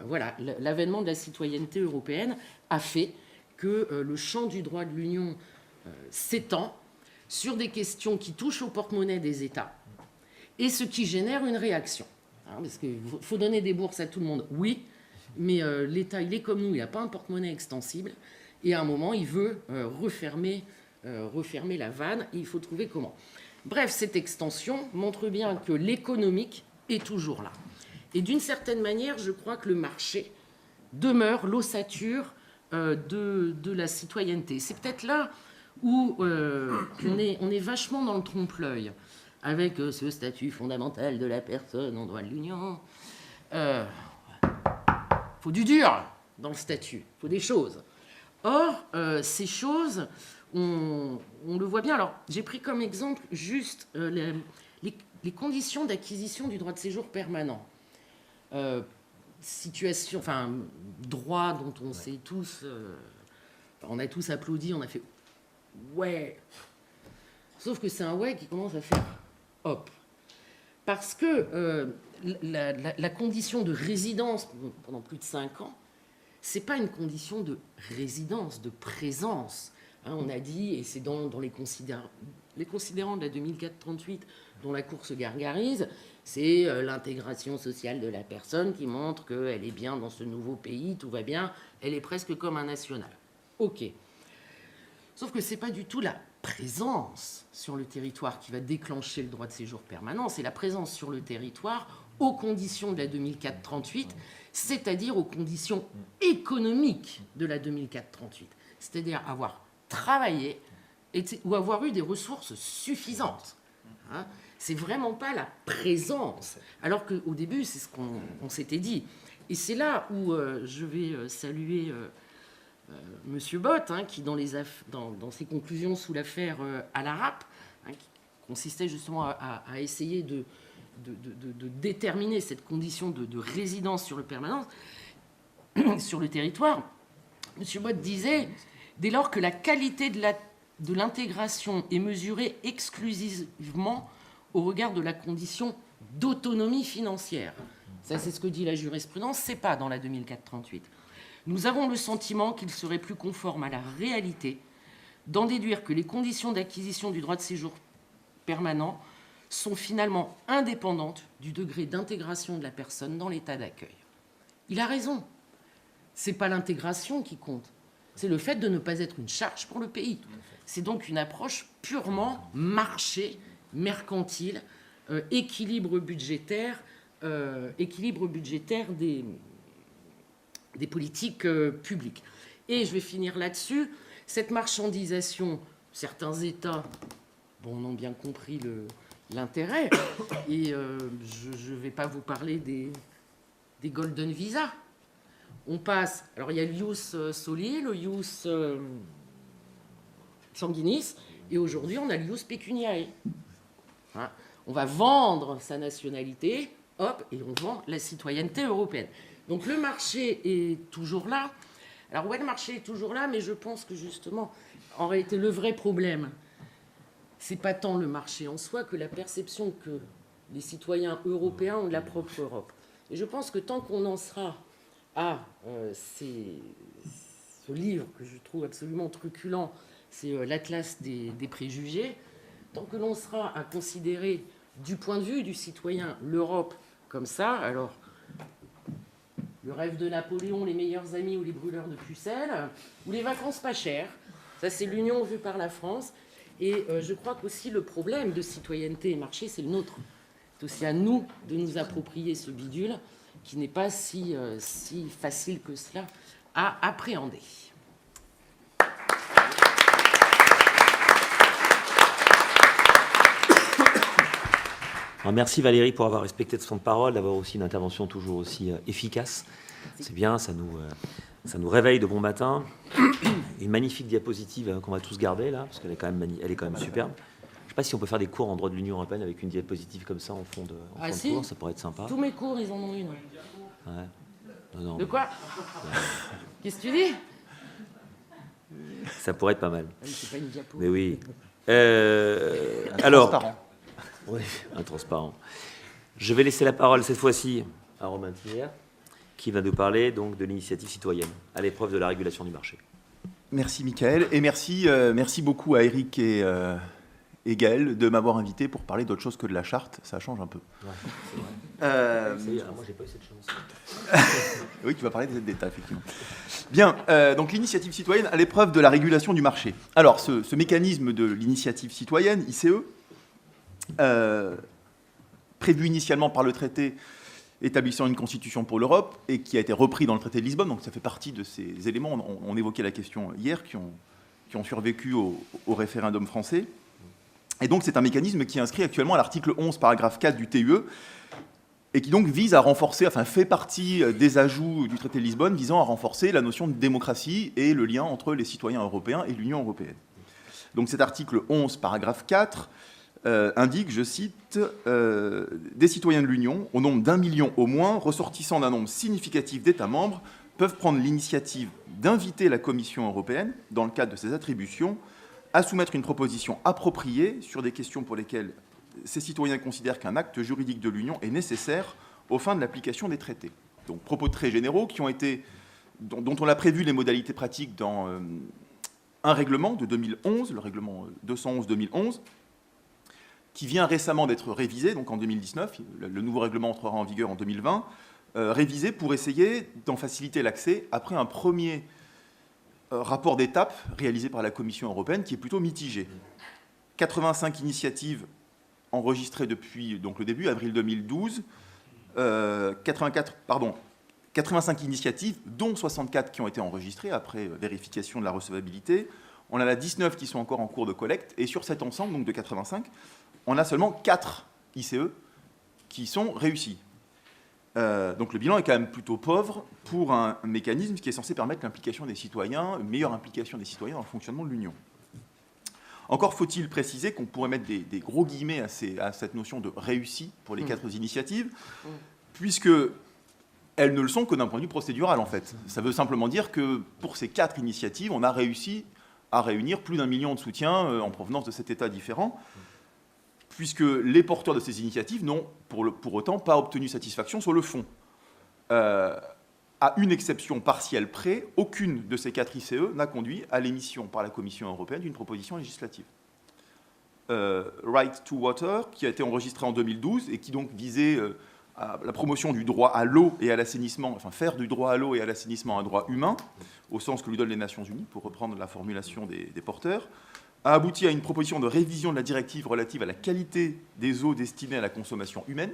D: Voilà, l'avènement de la citoyenneté européenne a fait que le champ du droit de l'Union s'étend sur des questions qui touchent au porte-monnaie des États et ce qui génère une réaction. Parce qu'il faut donner des bourses à tout le monde, oui, mais l'État, il est comme nous, il n'a pas un porte-monnaie extensible, et à un moment, il veut refermer la vanne, et il faut trouver comment. Bref, cette extension montre bien que l'économique est toujours là. Et d'une certaine manière, je crois que le marché demeure l'ossature de la citoyenneté. C'est peut-être là où on est vachement dans le trompe-l'œil, avec ce statut fondamental de la personne en droit de l'Union. Faut du dur dans le statut, faut des choses. Or, ces choses, on le voit bien. Alors, j'ai pris comme exemple juste les conditions d'acquisition du droit de séjour permanent. Situation, enfin, droit dont on sait tous, on a tous applaudi, on a fait ouais. Sauf que c'est un ouais qui commence à faire hop. Parce que la condition de résidence pendant plus de 5 ans, c'est pas une condition de résidence, de présence. On a dit, et c'est dans les considérants de la 2004-38 dont la Cour se gargarise, c'est l'intégration sociale de la personne qui montre qu'elle est bien dans ce nouveau pays, tout va bien, elle est presque comme un national. Ok. Sauf que ce n'est pas du tout la présence sur le territoire qui va déclencher le droit de séjour permanent, c'est la présence sur le territoire aux conditions de la 2004-38, c'est-à-dire aux conditions économiques de la 2004-38, c'est-à-dire avoir travaillé ou avoir eu des ressources suffisantes. Hein, c'est vraiment pas la présence, alors qu'au début, c'est ce qu'on s'était dit. Et c'est là où je vais saluer Monsieur Bott, hein, qui, dans ses conclusions sous l'affaire Al-Arab, hein, qui consistait justement à essayer de déterminer cette condition de résidence sur le permanent, sur le territoire, Monsieur Bott disait, dès lors que la qualité de l'intégration est mesurée exclusivement au regard de la condition d'autonomie financière. Ça, c'est ce que dit la jurisprudence, c'est pas dans la 2004-38. Nous avons le sentiment qu'il serait plus conforme à la réalité d'en déduire que les conditions d'acquisition du droit de séjour permanent sont finalement indépendantes du degré d'intégration de la personne dans l'état d'accueil. Il a raison. C'est pas l'intégration qui compte, c'est le fait de ne pas être une charge pour le pays. C'est donc une approche purement marché, mercantile, équilibre budgétaire des politiques publiques. Et je vais finir là-dessus. Cette marchandisation, certains États en ont bien compris l'intérêt. Et je ne vais pas vous parler des Golden Visa. On passe... Alors, il y a le ius soli, le ius sanguinis, et aujourd'hui, on a le ius pecuniae. Hein, on va vendre sa nationalité, hop, et on vend la citoyenneté européenne. Donc le marché est toujours là. Alors ouais, le marché est toujours là, mais je pense que justement, en réalité, le vrai problème, c'est pas tant le marché en soi que la perception que les citoyens européens ont de la propre Europe. Et je pense que tant qu'on en sera à ce livre que je trouve absolument truculent, c'est l'Atlas des préjugés, tant que l'on sera à considérer du point de vue du citoyen l'Europe comme ça, alors le rêve de Napoléon, les meilleurs amis ou les brûleurs de pucelles, ou les vacances pas chères, ça c'est l'union vue par la France. Et je crois qu'aussi le problème de citoyenneté et marché, c'est le nôtre. C'est aussi à nous de nous approprier ce bidule qui n'est pas si facile que cela à appréhender.
A: Alors, merci Valérie pour avoir respecté son parole, d'avoir aussi une intervention toujours aussi efficace. C'est bien, ça nous réveille de bon matin. Une magnifique diapositive qu'on va tous garder là, parce qu'elle est quand même superbe. Je ne sais pas si on peut faire des cours en droit de l'Union européenne avec une diapositive comme ça en fond de cours, ça pourrait être sympa.
D: Tous mes cours, ils en ont une.
A: Ouais. Non,
D: de quoi Qu'est-ce que tu dis?
A: Ça pourrait être pas mal.
D: C'est pas une diapo.
A: Mais oui.
C: Transparent.
A: Oui, intransparent. Je vais laisser la parole cette fois-ci à Romain Thiers, qui va nous parler donc de l'initiative citoyenne à l'épreuve de la régulation du marché.
C: Merci Mickaël, et merci beaucoup à Eric et Gaël de m'avoir invité pour parler d'autre chose que de la charte. Ça change un peu.
A: Ouais, c'est vrai. Moi, j'ai pas eu cette chance.
C: Oui, tu vas parler des aides d'État, effectivement. Bien, donc l'initiative citoyenne à l'épreuve de la régulation du marché. Alors, ce mécanisme de l'initiative citoyenne, ICE, prévu initialement par le traité établissant une constitution pour l'Europe et qui a été repris dans le traité de Lisbonne, donc ça fait partie de ces éléments, on évoquait la question hier, qui ont survécu au référendum français. Et donc c'est un mécanisme qui est inscrit actuellement à l'article 11, paragraphe 4 du TUE, et qui donc vise à renforcer, enfin fait partie des ajouts du traité de Lisbonne visant à renforcer la notion de démocratie et le lien entre les citoyens européens et l'Union européenne. Donc cet article 11, paragraphe 4, indique, je cite, des citoyens de l'Union, au nombre d'1 million au moins, ressortissant d'un nombre significatif d'États membres, peuvent prendre l'initiative d'inviter la Commission européenne, dans le cadre de ses attributions, à soumettre une proposition appropriée sur des questions pour lesquelles ces citoyens considèrent qu'un acte juridique de l'Union est nécessaire aux fins de l'application des traités. Donc, propos très généraux dont on a prévu les modalités pratiques dans un règlement de 2011, le règlement 211-2011, qui vient récemment d'être révisé, donc en 2019, le nouveau règlement entrera en vigueur en 2020, révisé pour essayer d'en faciliter l'accès après un premier rapport d'étape réalisé par la Commission européenne qui est plutôt mitigé. 85 initiatives enregistrées depuis donc, le début, avril 2012, 85 initiatives, dont 64 qui ont été enregistrées après vérification de la recevabilité. On en a 19 qui sont encore en cours de collecte, et sur cet ensemble, donc de 85, on a seulement 4 ICE qui sont réussis. Donc le bilan est quand même plutôt pauvre pour un mécanisme qui est censé permettre l'implication des citoyens, une meilleure implication des citoyens dans le fonctionnement de l'Union. Encore faut-il préciser qu'on pourrait mettre des gros guillemets à cette notion de réussi pour les 4 initiatives, puisque elles ne le sont que d'un point de vue procédural, en fait. Ça veut simplement dire que pour ces 4 initiatives, on a réussi à réunir plus d'1 million de soutiens en provenance de 7 États différents, puisque les porteurs de ces initiatives n'ont pour autant pas obtenu satisfaction sur le fond. À une exception partielle près, aucune de ces 4 ICE n'a conduit à l'émission par la Commission européenne d'une proposition législative. Right to Water, qui a été enregistré en 2012 et qui donc visait à la promotion du droit à l'eau et à l'assainissement, enfin faire du droit à l'eau et à l'assainissement un droit humain, au sens que lui donnent les Nations Unies, pour reprendre la formulation des porteurs, a abouti à une proposition de révision de la directive relative à la qualité des eaux destinées à la consommation humaine.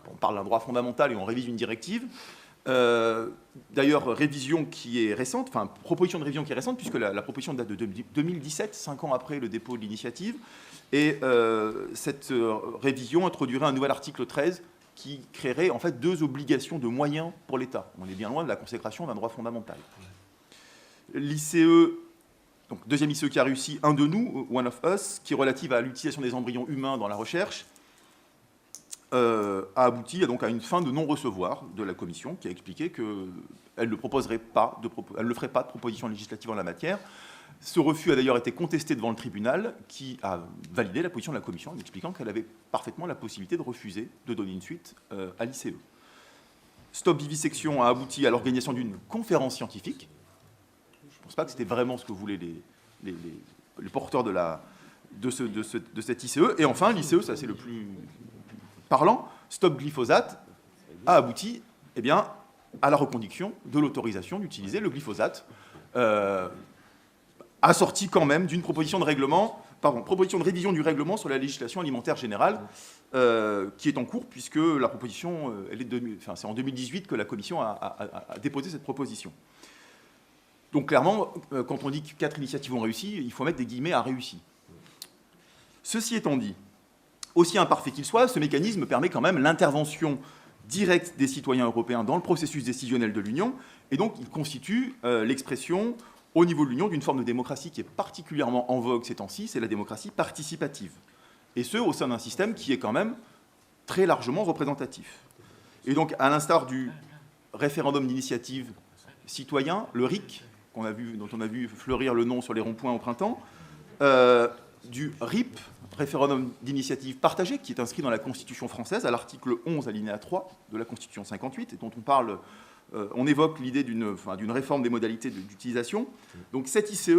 C: On parle d'un droit fondamental et on révise une directive. D'ailleurs, révision qui est récente, enfin proposition de révision qui est récente, puisque la proposition date de 2017, 5 ans après le dépôt de l'initiative. Et cette révision introduirait un nouvel article 13 qui créerait en fait 2 obligations de moyens pour l'État. On est bien loin de la consécration d'un droit fondamental. L'ICE, donc deuxième ICE qui a réussi, un de nous, One of Us, qui est relative à l'utilisation des embryons humains dans la recherche, a abouti donc à une fin de non-recevoir de la Commission, qui a expliqué qu'elle ne ferait pas de proposition législative en la matière. Ce refus a d'ailleurs été contesté devant le tribunal, qui a validé la position de la Commission en expliquant qu'elle avait parfaitement la possibilité de refuser de donner une suite à l'ICE. Stop Vivisection a abouti à l'organisation d'une conférence scientifique. Je ne pense pas que c'était vraiment ce que voulaient les porteurs de cette ICE. Et enfin, l'ICE, ça c'est le plus parlant, Stop Glyphosate a abouti à la reconduction de l'autorisation d'utiliser le glyphosate, assorti quand même d'une proposition de révision du règlement sur la législation alimentaire générale, qui est en cours, puisque la proposition, c'est en 2018 que la Commission a déposé cette proposition. Donc clairement, quand on dit que 4 initiatives ont réussi, il faut mettre des guillemets à réussi. Ceci étant dit, aussi imparfait qu'il soit, ce mécanisme permet quand même l'intervention directe des citoyens européens dans le processus décisionnel de l'Union, et donc il constitue l'expression au niveau de l'Union d'une forme de démocratie qui est particulièrement en vogue ces temps-ci, c'est la démocratie participative. Et ce, au sein d'un système qui est quand même très largement représentatif. Et donc, à l'instar du référendum d'initiative citoyen, le RIC, dont on a vu fleurir le nom sur les ronds-points au printemps, du RIP, référendum d'initiative partagée, qui est inscrit dans la Constitution française, à l'article 11, alinéa 3 de la Constitution 58, et dont on évoque l'idée d'une réforme des modalités d'utilisation. Donc cet ICE,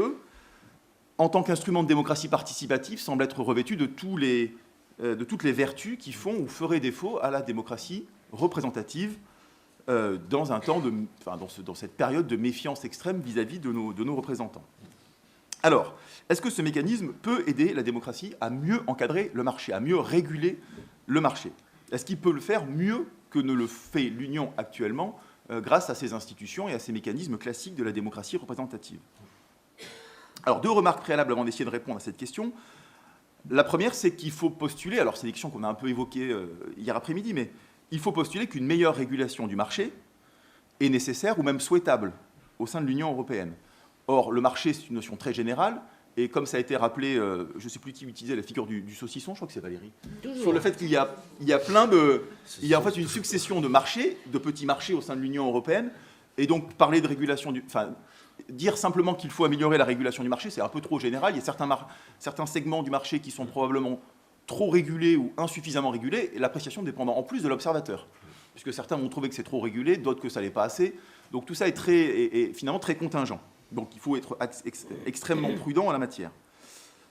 C: en tant qu'instrument de démocratie participative, semble être revêtu de toutes les vertus qui font ou feraient défaut à la démocratie représentative dans cette période de méfiance extrême vis-à-vis de nos représentants. Alors, est-ce que ce mécanisme peut aider la démocratie à mieux encadrer le marché, à mieux réguler le marché? Est-ce qu'il peut le faire mieux que ne le fait l'Union actuellement grâce à ces institutions et à ces mécanismes classiques de la démocratie représentative? Alors, 2 remarques préalables avant d'essayer de répondre à cette question. La première, c'est qu'il faut postuler, alors c'est une question qu'on a un peu évoquée hier après-midi, mais il faut postuler qu'une meilleure régulation du marché est nécessaire ou même souhaitable au sein de l'Union européenne. Or, le marché, c'est une notion très générale, et comme ça a été rappelé, je ne sais plus qui utilisait la figure du saucisson, je crois que c'est Valérie, sur le fait qu'il y a il y a en fait une succession de marchés, de petits marchés au sein de l'Union européenne, et donc parler de régulation dire simplement qu'il faut améliorer la régulation du marché, c'est un peu trop général. Il y a certains segments du marché qui sont probablement trop régulés ou insuffisamment régulés, et l'appréciation dépendant en plus de l'observateur, puisque certains vont trouver que c'est trop régulé, d'autres que ça l'est pas assez. Donc tout ça est finalement très contingent. Donc il faut être extrêmement prudent en la matière.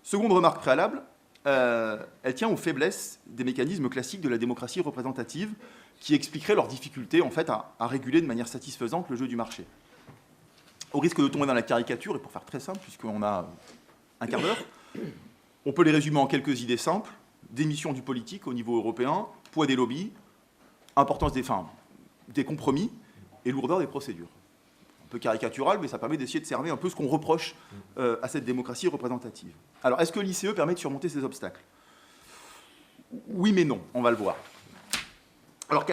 C: Seconde remarque préalable, elle tient aux faiblesses des mécanismes classiques de la démocratie représentative qui expliqueraient leur difficulté en fait, à réguler de manière satisfaisante le jeu du marché. Au risque de tomber dans la caricature, et pour faire très simple, puisqu'on a un quart d'heure, on peut les résumer en quelques idées simples: démission du politique au niveau européen, poids des lobbies, importance des compromis et lourdeur des procédures. Un peu caricatural, mais ça permet d'essayer de cerner un peu ce qu'on reproche à cette démocratie représentative. Alors, est-ce que l'ICE permet de surmonter ces obstacles? Oui, mais non, on va le voir. Alors,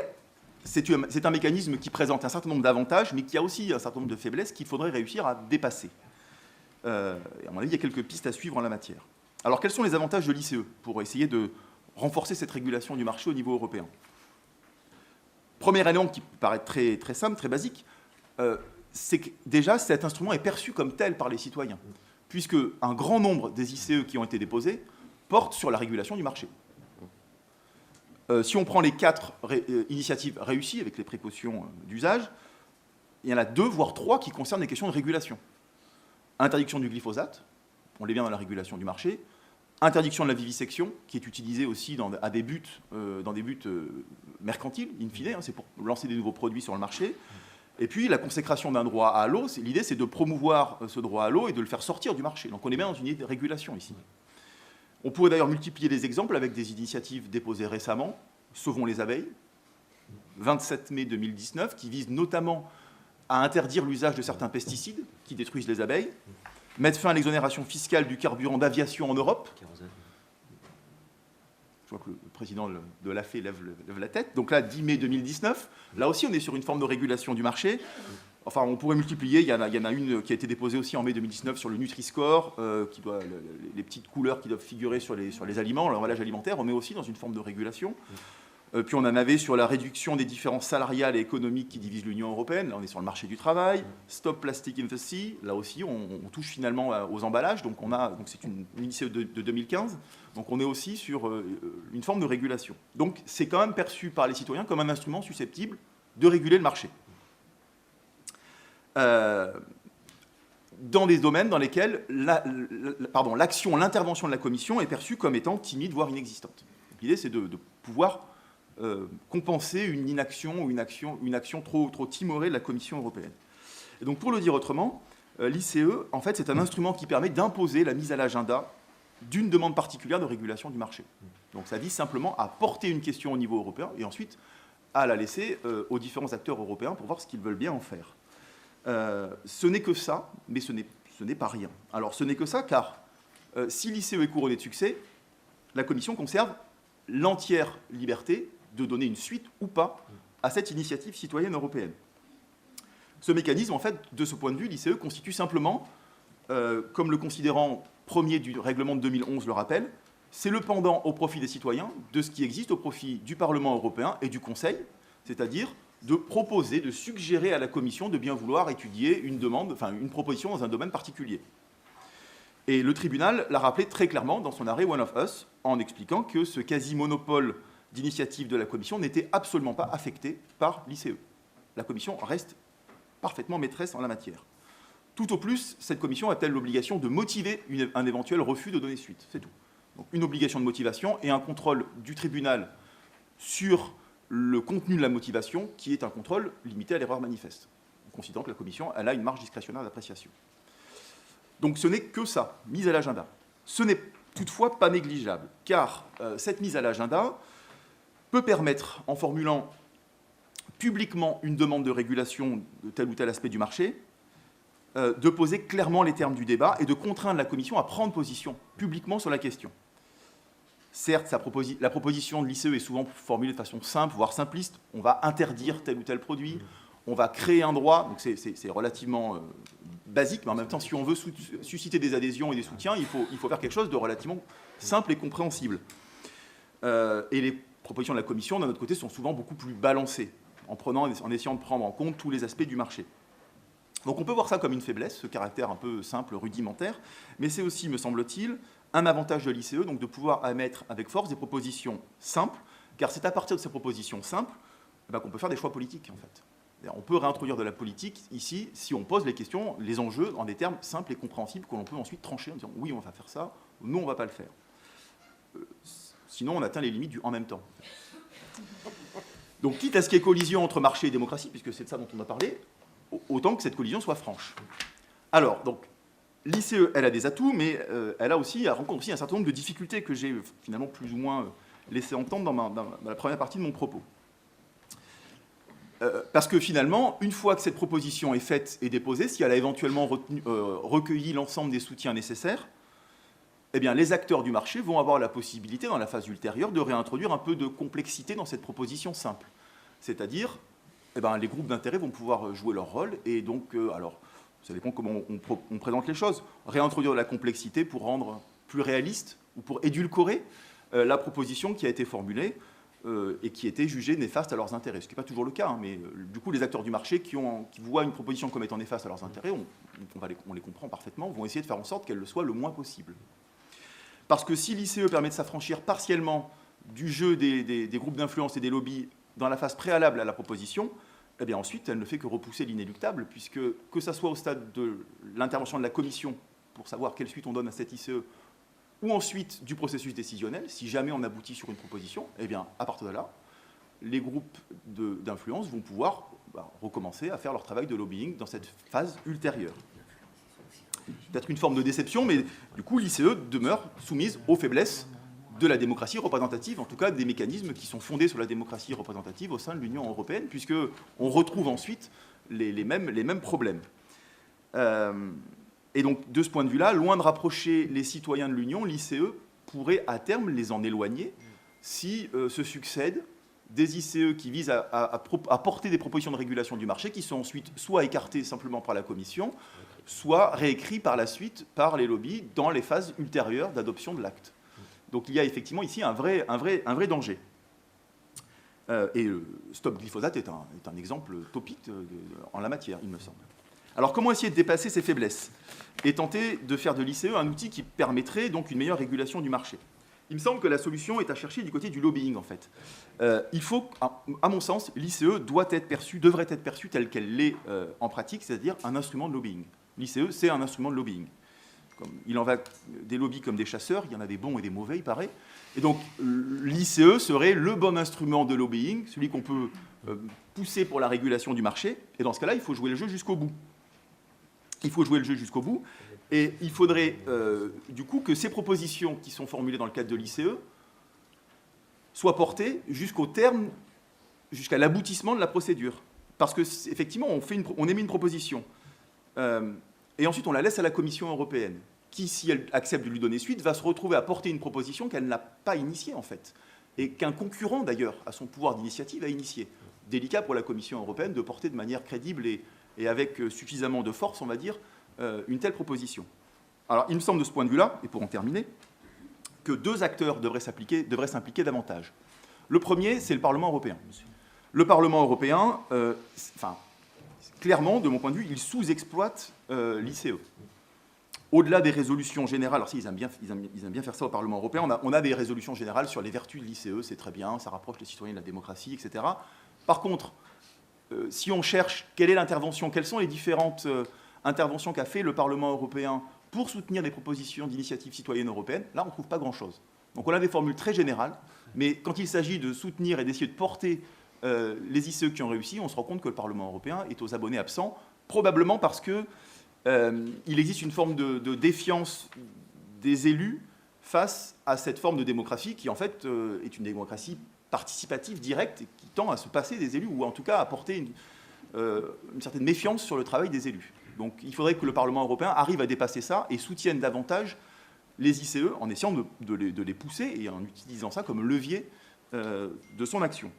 C: c'est un mécanisme qui présente un certain nombre d'avantages, mais qui a aussi un certain nombre de faiblesses qu'il faudrait réussir à dépasser. Et à mon avis, il y a quelques pistes à suivre en la matière. Alors, quels sont les avantages de l'ICE pour essayer de renforcer cette régulation du marché au niveau européen? Premier élément qui paraît très, très simple, très basique, c'est que déjà cet instrument est perçu comme tel par les citoyens, puisque un grand nombre des ICE qui ont été déposés portent sur la régulation du marché. Si on prend les 4 initiatives réussies avec les précautions d'usage, il y en a 2, voire 3 qui concernent les questions de régulation. Interdiction du glyphosate, on l'est bien dans la régulation du marché. Interdiction de la vivisection, qui est utilisée aussi dans des buts mercantiles, in fine, c'est pour lancer des nouveaux produits sur le marché. Et puis la consécration d'un droit à l'eau, l'idée c'est de promouvoir ce droit à l'eau et de le faire sortir du marché. Donc on est bien dans une idée de régulation ici. On pourrait d'ailleurs multiplier les exemples avec des initiatives déposées récemment. Sauvons les abeilles, 27 mai 2019, qui vise notamment à interdire l'usage de certains pesticides qui détruisent les abeilles, mettre fin à l'exonération fiscale du carburant d'aviation en Europe. Je vois que le président de l'AFE lève la tête. Donc là, 10 mai 2019, là aussi on est sur une forme de régulation du marché. Enfin, on pourrait multiplier. Il y en a une qui a été déposée aussi en mai 2019 sur le Nutri-Score, les petites couleurs qui doivent figurer sur les aliments, l'emballage alimentaire. On est aussi dans une forme de régulation. Puis on en avait sur la réduction des différences salariales et économiques qui divisent l'Union européenne. Là, on est sur le marché du travail. Stop Plastic in the Sea. Là aussi, on touche finalement aux emballages. Donc c'est une ICE de 2015. Donc on est aussi sur une forme de régulation. Donc c'est quand même perçu par les citoyens comme un instrument susceptible de réguler le marché. Dans des domaines dans lesquels l'intervention de la Commission est perçue comme étant timide, voire inexistante. L'idée, c'est de pouvoir compenser une inaction ou une action trop timorée de la Commission européenne. Et donc, pour le dire autrement, l'ICE, en fait, c'est un instrument qui permet d'imposer la mise à l'agenda d'une demande particulière de régulation du marché. Donc, ça vise simplement à porter une question au niveau européen et ensuite à la laisser aux différents acteurs européens pour voir ce qu'ils veulent bien en faire. Ce n'est que ça, mais ce n'est pas rien. Alors, ce n'est que ça, car si l'ICE est couronné de succès, la Commission conserve l'entière liberté de donner une suite ou pas à cette initiative citoyenne européenne. Ce mécanisme, en fait, de ce point de vue, l'ICE constitue simplement, comme le considérant premier du règlement de 2011 le rappelle, c'est le pendant au profit des citoyens de ce qui existe au profit du Parlement européen et du Conseil, c'est-à-dire de proposer, de suggérer à la Commission de bien vouloir étudier une proposition dans un domaine particulier. Et le tribunal l'a rappelé très clairement dans son arrêt One of Us, en expliquant que ce quasi-monopole d'initiative de la Commission n'était absolument pas affecté par l'ICE. La Commission reste parfaitement maîtresse en la matière. Tout au plus, cette Commission a-t-elle l'obligation de motiver un éventuel refus de donner suite. C'est tout. Donc une obligation de motivation et un contrôle du tribunal sur le contenu de la motivation, qui est un contrôle limité à l'erreur manifeste, considérant que la Commission elle a une marge discrétionnaire d'appréciation. Donc ce n'est que ça, mise à l'agenda. Ce n'est toutefois pas négligeable, car cette mise à l'agenda peut permettre, en formulant publiquement une demande de régulation de tel ou tel aspect du marché, de poser clairement les termes du débat et de contraindre la Commission à prendre position publiquement sur la question. Certes, la proposition de l'ICE est souvent formulée de façon simple, voire simpliste. On va interdire tel ou tel produit, on va créer un droit, donc c'est relativement basique, mais en même temps, si on veut susciter des adhésions et des soutiens, il faut faire quelque chose de relativement simple et compréhensible. Et les propositions de la Commission, d'un autre côté, sont souvent beaucoup plus balancées, en essayant de prendre en compte tous les aspects du marché. Donc on peut voir ça comme une faiblesse, ce caractère un peu simple, rudimentaire, mais c'est aussi, me semble-t-il, un avantage de l'ICE, donc de pouvoir émettre avec force des propositions simples, car c'est à partir de ces propositions simples qu'on peut faire des choix politiques, en fait. On peut réintroduire de la politique ici si on pose les questions, les enjeux, en des termes simples et compréhensibles que l'on peut ensuite trancher en disant oui, on va faire ça, non, on ne va pas le faire. Sinon, on atteint les limites du « en même temps ». Donc, quitte à ce qu'il y ait collision entre marché et démocratie, puisque c'est de ça dont on a parlé, autant que cette collision soit franche. Alors, donc, l'ICE, elle a des atouts, mais elle rencontre aussi un certain nombre de difficultés que j'ai finalement plus ou moins laissé entendre dans la première partie de mon propos. Parce que finalement, une fois que cette proposition est faite et déposée, si elle a éventuellement recueilli l'ensemble des soutiens nécessaires, eh bien, les acteurs du marché vont avoir la possibilité, dans la phase ultérieure, de réintroduire un peu de complexité dans cette proposition simple. C'est-à-dire, eh bien, les groupes d'intérêt vont pouvoir jouer leur rôle, et donc, alors, ça dépend comment on présente les choses, réintroduire de la complexité pour rendre plus réaliste ou pour édulcorer la proposition qui a été formulée et qui était jugée néfaste à leurs intérêts. Ce qui n'est pas toujours le cas, hein, mais du coup, les acteurs du marché qui voient une proposition comme étant néfaste à leurs intérêts, on les comprend parfaitement, vont essayer de faire en sorte qu'elle le soit le moins possible. Parce que si l'ICE permet de s'affranchir partiellement du jeu des groupes d'influence et des lobbies dans la phase préalable à la proposition, eh bien ensuite, elle ne fait que repousser l'inéluctable, puisque que ça soit au stade de l'intervention de la Commission pour savoir quelle suite on donne à cette ICE, ou ensuite du processus décisionnel, si jamais on aboutit sur une proposition, eh bien, à partir de là, les groupes d'influence vont pouvoir recommencer à faire leur travail de lobbying dans cette phase ultérieure. Peut-être une forme de déception, mais du coup, l'ICE demeure soumise aux faiblesses de la démocratie représentative, en tout cas des mécanismes qui sont fondés sur la démocratie représentative au sein de l'Union européenne, puisqu'on retrouve ensuite les mêmes problèmes. Et donc, de ce point de vue-là, loin de rapprocher les citoyens de l'Union, l'ICE pourrait à terme les en éloigner si se succèdent des ICE qui visent à porter des propositions de régulation du marché qui sont ensuite soit écartées simplement par la Commission, soit réécrits par la suite par les lobbies dans les phases ultérieures d'adoption de l'acte. Donc il y a effectivement ici un vrai danger. Et Stop Glyphosate est un exemple topique en la matière, il me semble. Alors comment essayer de dépasser ces faiblesses et tenter de faire de l'ICE un outil qui permettrait donc une meilleure régulation du marché? Il me semble que la solution est à chercher du côté du lobbying, en fait. Il faut, à mon sens, l'ICE devrait être perçue telle qu'elle l'est en pratique, c'est-à-dire un instrument de lobbying. L'ICE, c'est un instrument de lobbying. Il en va des lobbies comme des chasseurs, il y en a des bons et des mauvais, il paraît. Et donc, l'ICE serait le bon instrument de lobbying, celui qu'on peut pousser pour la régulation du marché. Et dans ce cas-là, il faut jouer le jeu jusqu'au bout. Et il faudrait, du coup, que ces propositions qui sont formulées dans le cadre de l'ICE soient portées jusqu'au terme, jusqu'à l'aboutissement de la procédure. Parce qu'effectivement, on émet une proposition. Et ensuite, on la laisse à la Commission européenne, qui, si elle accepte de lui donner suite, va se retrouver à porter une proposition qu'elle n'a pas initiée, en fait. Et qu'un concurrent, d'ailleurs, à son pouvoir d'initiative, a initié. Délicat pour la Commission européenne de porter de manière crédible et avec suffisamment de force, on va dire, une telle proposition. Alors, il me semble de ce point de vue-là, et pour en terminer, que deux acteurs devraient s'impliquer davantage. Le premier, c'est le Parlement européen. Le Parlement européen, clairement, de mon point de vue, il sous-exploite l'ICE. Au-delà des résolutions générales, alors si, ils aiment bien faire ça au Parlement européen, on a des résolutions générales sur les vertus de l'ICE, c'est très bien, ça rapproche les citoyens de la démocratie, etc. Par contre, si on cherche quelle est l'intervention, quelles sont les différentes interventions qu'a fait le Parlement européen pour soutenir des propositions d'initiative citoyenne européenne, là, on ne trouve pas grand-chose. Donc on a des formules très générales, mais quand il s'agit de soutenir et d'essayer de porter les ICE qui ont réussi, on se rend compte que le Parlement européen est aux abonnés absents, probablement parce qu'il existe une forme de défiance des élus face à cette forme de démocratie qui, en fait, est une démocratie participative directe et qui tend à se passer des élus, ou en tout cas à porter une certaine méfiance sur le travail des élus. Donc il faudrait que le Parlement européen arrive à dépasser ça et soutienne davantage les ICE en essayant de les pousser et en utilisant ça comme levier de son action.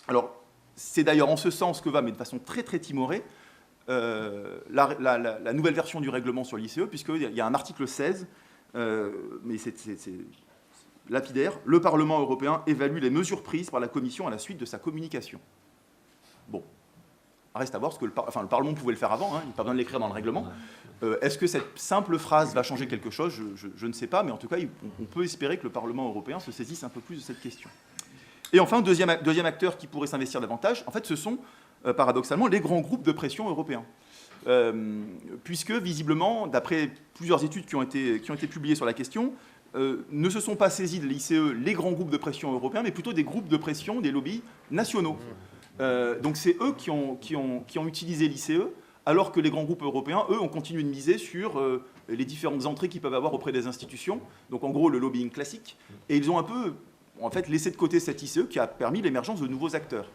C: Alors, c'est d'ailleurs en ce sens que va, mais de façon très très timorée, la nouvelle version du règlement sur l'ICE, puisqu'il y a un article 16, mais c'est lapidaire. Le Parlement européen évalue les mesures prises par la Commission à la suite de sa communication. Bon. Reste à voir, parce que le Parlement pouvait le faire avant, hein, il n'y a pas besoin de l'écrire dans le règlement. Est-ce que cette simple phrase va changer quelque chose? Je ne sais pas, mais en tout cas, on peut espérer que le Parlement européen se saisisse un peu plus de cette question. Et enfin, deuxième acteur qui pourrait s'investir davantage, en fait, ce sont, paradoxalement, les grands groupes de pression européens. Puisque, visiblement, d'après plusieurs études qui ont été publiées sur la question, ne se sont pas saisis de l'ICE les grands groupes de pression européens, mais plutôt des groupes de pression, des lobbies nationaux. Donc c'est eux qui ont utilisé l'ICE, alors que les grands groupes européens, eux, ont continué de miser sur les différentes entrées qu'ils peuvent avoir auprès des institutions, donc en gros le lobbying classique, et ils ont un peu en fait laissé de côté cette ICE qui a permis l'émergence de nouveaux acteurs.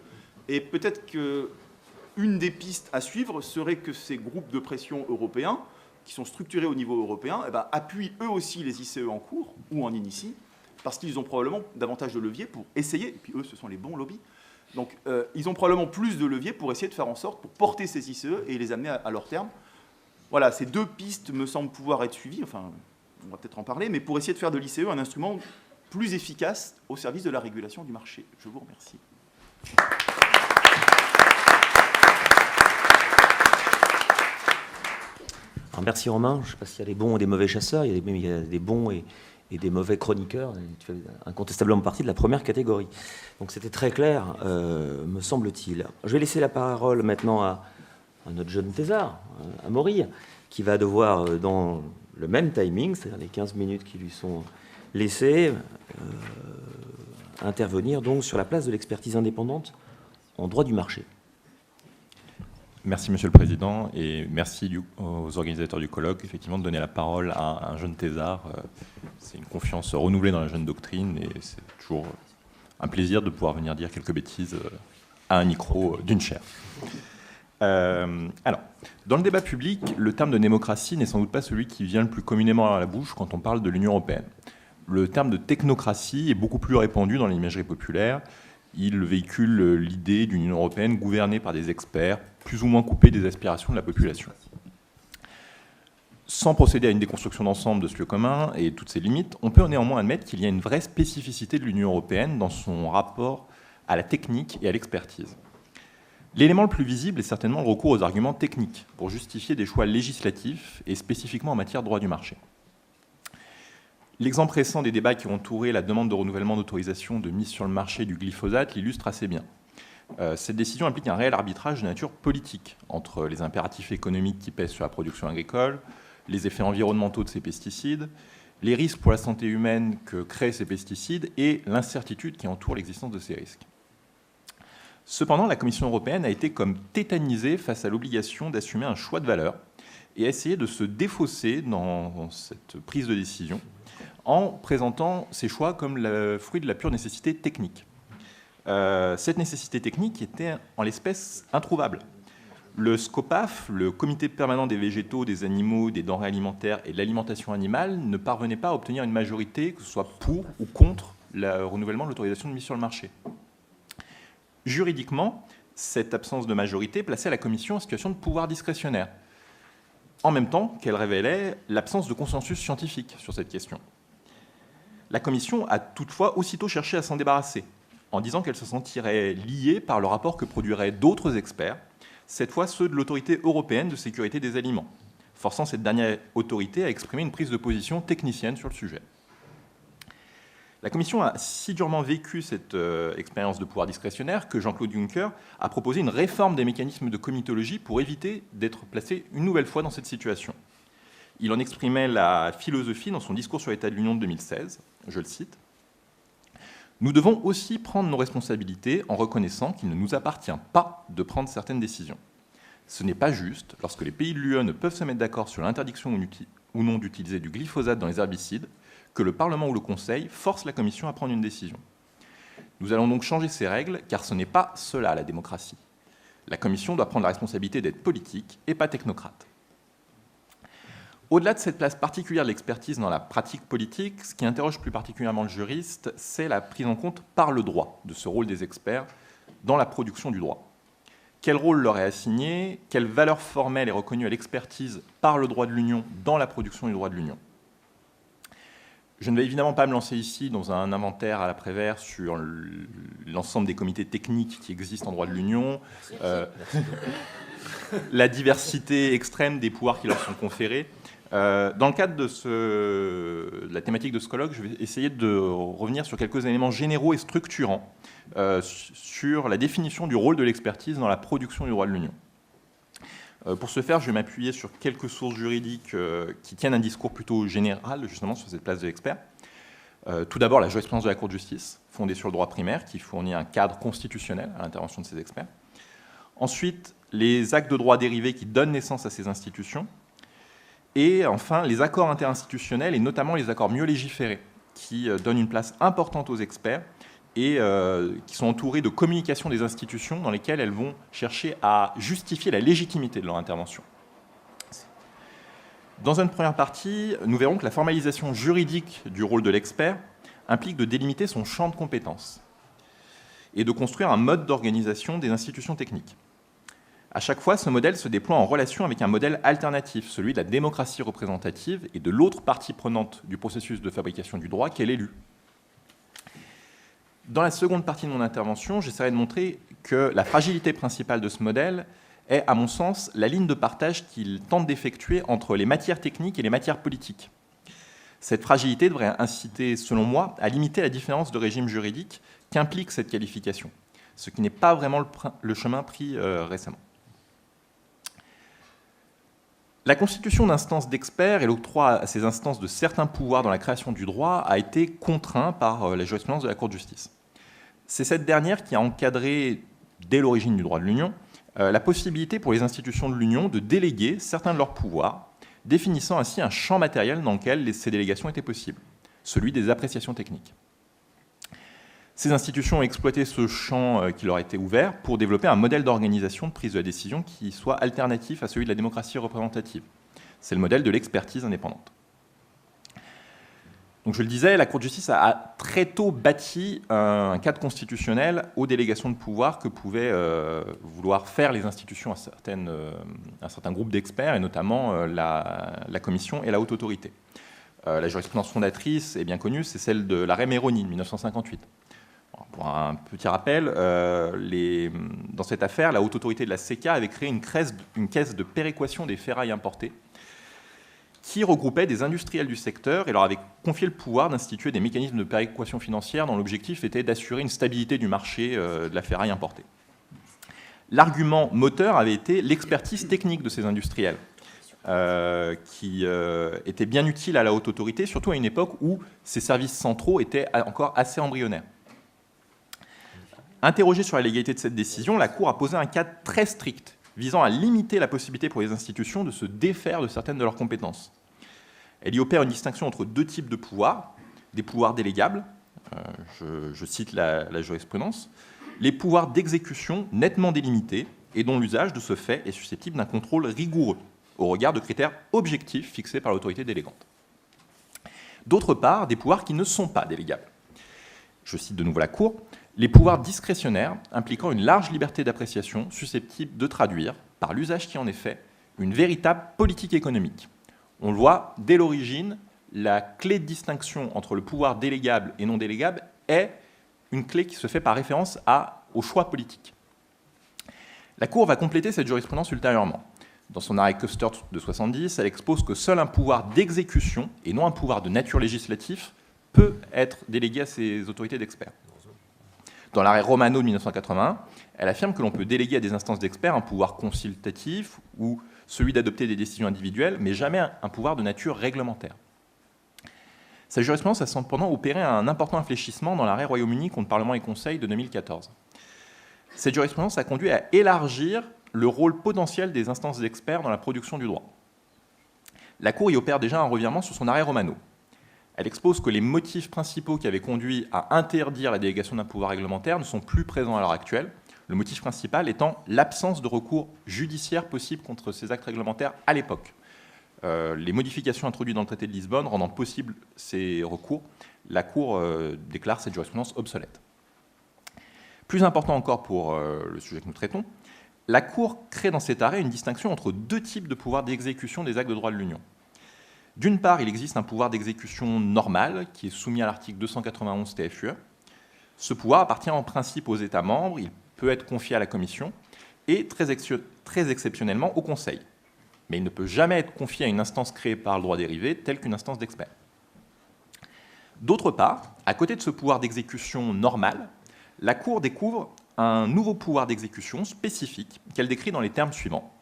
C: Et peut-être qu'une des pistes à suivre serait que ces groupes de pression européens, qui sont structurés au niveau européen, appuient eux aussi les ICE en cours ou en initie, parce qu'ils ont probablement davantage de leviers pour essayer, et puis eux ce sont les bons lobbies, donc ils ont probablement plus de leviers pour essayer de faire en sorte, pour porter ces ICE et les amener à leur terme. Voilà, ces deux pistes me semblent pouvoir être suivies, enfin on va peut-être en parler, mais pour essayer de faire de l'ICE un instrument plus efficace au service de la régulation du marché. Je vous remercie.
A: Alors, merci Romain. Je ne sais pas s'il y a des bons et des mauvais chasseurs, il y a des bons et des mauvais chroniqueurs. Tu fais incontestablement partie de la première catégorie. Donc c'était très clair, me semble-t-il. Je vais laisser la parole maintenant à notre jeune thésard, Amaury, qui va devoir, dans le même timing, c'est-à-dire les 15 minutes qui lui sont laissées, intervenir donc sur la place de l'expertise indépendante en droit du marché.
E: Merci Monsieur le Président et merci aux organisateurs du colloque effectivement de donner la parole à un jeune thésard. C'est une confiance renouvelée dans la jeune doctrine et c'est toujours un plaisir de pouvoir venir dire quelques bêtises à un micro d'une chaire. Alors, dans le débat public, le terme de démocratie n'est sans doute pas celui qui vient le plus communément à la bouche quand on parle de l'Union européenne. Le terme de technocratie est beaucoup plus répandu dans l'imagerie populaire. Il véhicule l'idée d'une Union européenne gouvernée par des experts, plus ou moins coupés des aspirations de la population. Sans procéder à une déconstruction d'ensemble de ce lieu commun et toutes ses limites, on peut néanmoins admettre qu'il y a une vraie spécificité de l'Union européenne dans son rapport à la technique et à l'expertise. L'élément le plus visible est certainement le recours aux arguments techniques pour justifier des choix législatifs et spécifiquement en matière de droit du marché. L'exemple récent des débats qui ont entouré la demande de renouvellement d'autorisation de mise sur le marché du glyphosate l'illustre assez bien. Cette décision implique un réel arbitrage de nature politique entre les impératifs économiques qui pèsent sur la production agricole, les effets environnementaux de ces pesticides, les risques pour la santé humaine que créent ces pesticides et l'incertitude qui entoure l'existence de ces risques. Cependant, la Commission européenne a été comme tétanisée face à l'obligation d'assumer un choix de valeur et a essayé de se défausser dans cette prise de décision en présentant ces choix comme le fruit de la pure nécessité technique. Cette nécessité technique était en l'espèce introuvable. Le SCOPAF, le Comité permanent des végétaux, des animaux, des denrées alimentaires et de l'alimentation animale, ne parvenait pas à obtenir une majorité, que ce soit pour ou contre le renouvellement de l'autorisation de mise sur le marché. Juridiquement, cette absence de majorité plaçait la Commission en situation de pouvoir discrétionnaire, en même temps qu'elle révélait l'absence de consensus scientifique sur cette question. La Commission a toutefois aussitôt cherché à s'en débarrasser, en disant qu'elle se sentirait liée par le rapport que produiraient d'autres experts, cette fois ceux de l'Autorité européenne de sécurité des aliments, forçant cette dernière autorité à exprimer une prise de position technicienne sur le sujet. La Commission a si durement vécu cette expérience de pouvoir discrétionnaire que Jean-Claude Juncker a proposé une réforme des mécanismes de comitologie pour éviter d'être placé une nouvelle fois dans cette situation. Il en exprimait la philosophie dans son discours sur l'état de l'Union de 2016, je le cite. « Nous devons aussi prendre nos responsabilités en reconnaissant qu'il ne nous appartient pas de prendre certaines décisions. Ce n'est pas juste, lorsque les pays de l'UE ne peuvent se mettre d'accord sur l'interdiction ou non d'utiliser du glyphosate dans les herbicides, que le Parlement ou le Conseil force la Commission à prendre une décision. Nous allons donc changer ces règles, car ce n'est pas cela la démocratie. La Commission doit prendre la responsabilité d'être politique et pas technocrate. » Au-delà de cette place particulière de l'expertise dans la pratique politique, ce qui interroge plus particulièrement le juriste, c'est la prise en compte par le droit de ce rôle des experts dans la production du droit. Quel rôle leur est assigné? Quelle valeur formelle est reconnue à l'expertise par le droit de l'Union dans la production du droit de l'Union? Je ne vais évidemment pas me lancer ici dans un inventaire à la Prévert sur l'ensemble des comités techniques qui existent en droit de l'Union, la diversité extrême des pouvoirs qui leur sont conférés. Dans le cadre de la thématique de ce colloque, je vais essayer de revenir sur quelques éléments généraux et structurants sur la définition du rôle de l'expertise dans la production du droit de l'Union. Pour ce faire, je vais m'appuyer sur quelques sources juridiques qui tiennent un discours plutôt général, justement, sur cette place de l'expert. Tout d'abord, la jurisprudence de la Cour de justice, fondée sur le droit primaire, qui fournit un cadre constitutionnel à l'intervention de ces experts. Ensuite, les actes de droit dérivés qui donnent naissance à ces institutions. Et enfin, les accords interinstitutionnels, et notamment les accords mieux légiférés, qui donnent une place importante aux experts et qui sont entourés de communications des institutions dans lesquelles elles vont chercher à justifier la légitimité de leur intervention. Dans une première partie, nous verrons que la formalisation juridique du rôle de l'expert implique de délimiter son champ de compétences et de construire un mode d'organisation des institutions techniques. À chaque fois, ce modèle se déploie en relation avec un modèle alternatif, celui de la démocratie représentative et de l'autre partie prenante du processus de fabrication du droit, qu'est l'élu. Dans la seconde partie de mon intervention, j'essaierai de montrer que la fragilité principale de ce modèle est, à mon sens, la ligne de partage qu'il tente d'effectuer entre les matières techniques et les matières politiques. Cette fragilité devrait inciter, selon moi, à limiter la différence de régime juridique qu'implique cette qualification, ce qui n'est pas vraiment le chemin pris récemment. La constitution d'instances d'experts et l'octroi à ces instances de certains pouvoirs dans la création du droit a été contraint par la jurisprudence de la Cour de justice. C'est cette dernière qui a encadré, dès l'origine du droit de l'Union, la possibilité pour les institutions de l'Union de déléguer certains de leurs pouvoirs, définissant ainsi un champ matériel dans lequel ces délégations étaient possibles, celui des appréciations techniques. Ces institutions ont exploité ce champ qui leur a été ouvert pour développer un modèle d'organisation de prise de la décision qui soit alternatif à celui de la démocratie représentative. C'est le modèle de l'expertise indépendante. Donc je le disais, la Cour de justice a très tôt bâti un cadre constitutionnel aux délégations de pouvoir que pouvaient vouloir faire les institutions à un certain groupe d'experts, et notamment la Commission et la Haute Autorité. La jurisprudence fondatrice est bien connue, c'est celle de l'arrêt Meroni de 1958. Pour un petit rappel, dans cette affaire, la Haute Autorité de la CECA avait créé une caisse de péréquation des ferrailles importées qui regroupait des industriels du secteur et leur avait confié le pouvoir d'instituer des mécanismes de péréquation financière dont l'objectif était d'assurer une stabilité du marché de la ferraille importée. L'argument moteur avait été l'expertise technique de ces industriels, qui était bien utile à la Haute Autorité, surtout à une époque où ces services centraux étaient encore assez embryonnaires. Interrogée sur la légalité de cette décision, la Cour a posé un cadre très strict visant à limiter la possibilité pour les institutions de se défaire de certaines de leurs compétences. Elle y opère une distinction entre deux types de pouvoirs, des pouvoirs délégables, je cite la jurisprudence, les pouvoirs d'exécution nettement délimités et dont l'usage de ce fait est susceptible d'un contrôle rigoureux au regard de critères objectifs fixés par l'autorité délégante. D'autre part, des pouvoirs qui ne sont pas délégables. Je cite de nouveau la Cour, les pouvoirs discrétionnaires impliquant une large liberté d'appréciation susceptible de traduire, par l'usage qui en est fait, une véritable politique économique. On le voit, dès l'origine, la clé de distinction entre le pouvoir délégable et non délégable est une clé qui se fait par référence au choix politique. La Cour va compléter cette jurisprudence ultérieurement. Dans son arrêt Custert de 70, elle expose que seul un pouvoir d'exécution, et non un pouvoir de nature législative, peut être délégué à ces autorités d'experts. Dans l'arrêt Romano de 1981, elle affirme que l'on peut déléguer à des instances d'experts un pouvoir consultatif ou celui d'adopter des décisions individuelles, mais jamais un pouvoir de nature réglementaire. Sa jurisprudence a cependant opéré un important infléchissement dans l'arrêt Royaume-Uni contre Parlement et Conseil de 2014. Cette jurisprudence a conduit à élargir le rôle potentiel des instances d'experts dans la production du droit. La Cour y opère déjà un revirement sur son arrêt Romano. Elle expose que les motifs principaux qui avaient conduit à interdire la délégation d'un pouvoir réglementaire ne sont plus présents à l'heure actuelle, le motif principal étant l'absence de recours judiciaire possible contre ces actes réglementaires à l'époque. Les modifications introduites dans le traité de Lisbonne rendant possible ces recours, la Cour déclare cette jurisprudence obsolète. Plus important encore pour le sujet que nous traitons, la Cour crée dans cet arrêt une distinction entre deux types de pouvoirs d'exécution des actes de droit de l'Union. D'une part, il existe un pouvoir d'exécution normal qui est soumis à l'article 291 TFUE. Ce pouvoir appartient en principe aux États membres, il peut être confié à la Commission et très exceptionnellement au Conseil. Mais il ne peut jamais être confié à une instance créée par le droit dérivé, telle qu'une instance d'experts. D'autre part, à côté de ce pouvoir d'exécution normal, la Cour découvre un nouveau pouvoir d'exécution spécifique qu'elle décrit dans les termes suivants.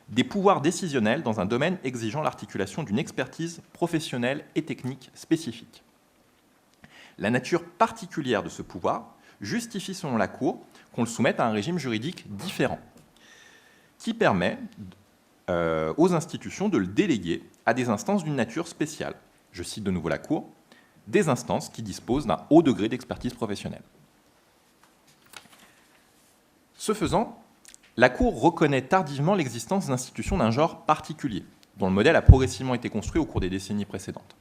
E: Des pouvoirs décisionnels dans un domaine exigeant l'articulation d'une expertise professionnelle et technique spécifique. la nature particulière de ce pouvoir justifie selon la Cour qu'on le soumette à un régime juridique différent, qui permet aux institutions de le déléguer à des instances d'une nature spéciale. Je cite de nouveau la Cour, des instances qui disposent d'un haut degré d'expertise professionnelle. Ce faisant, la Cour reconnaît tardivement l'existence d'institutions d'un genre particulier, dont le modèle a progressivement été construit au cours des décennies précédentes.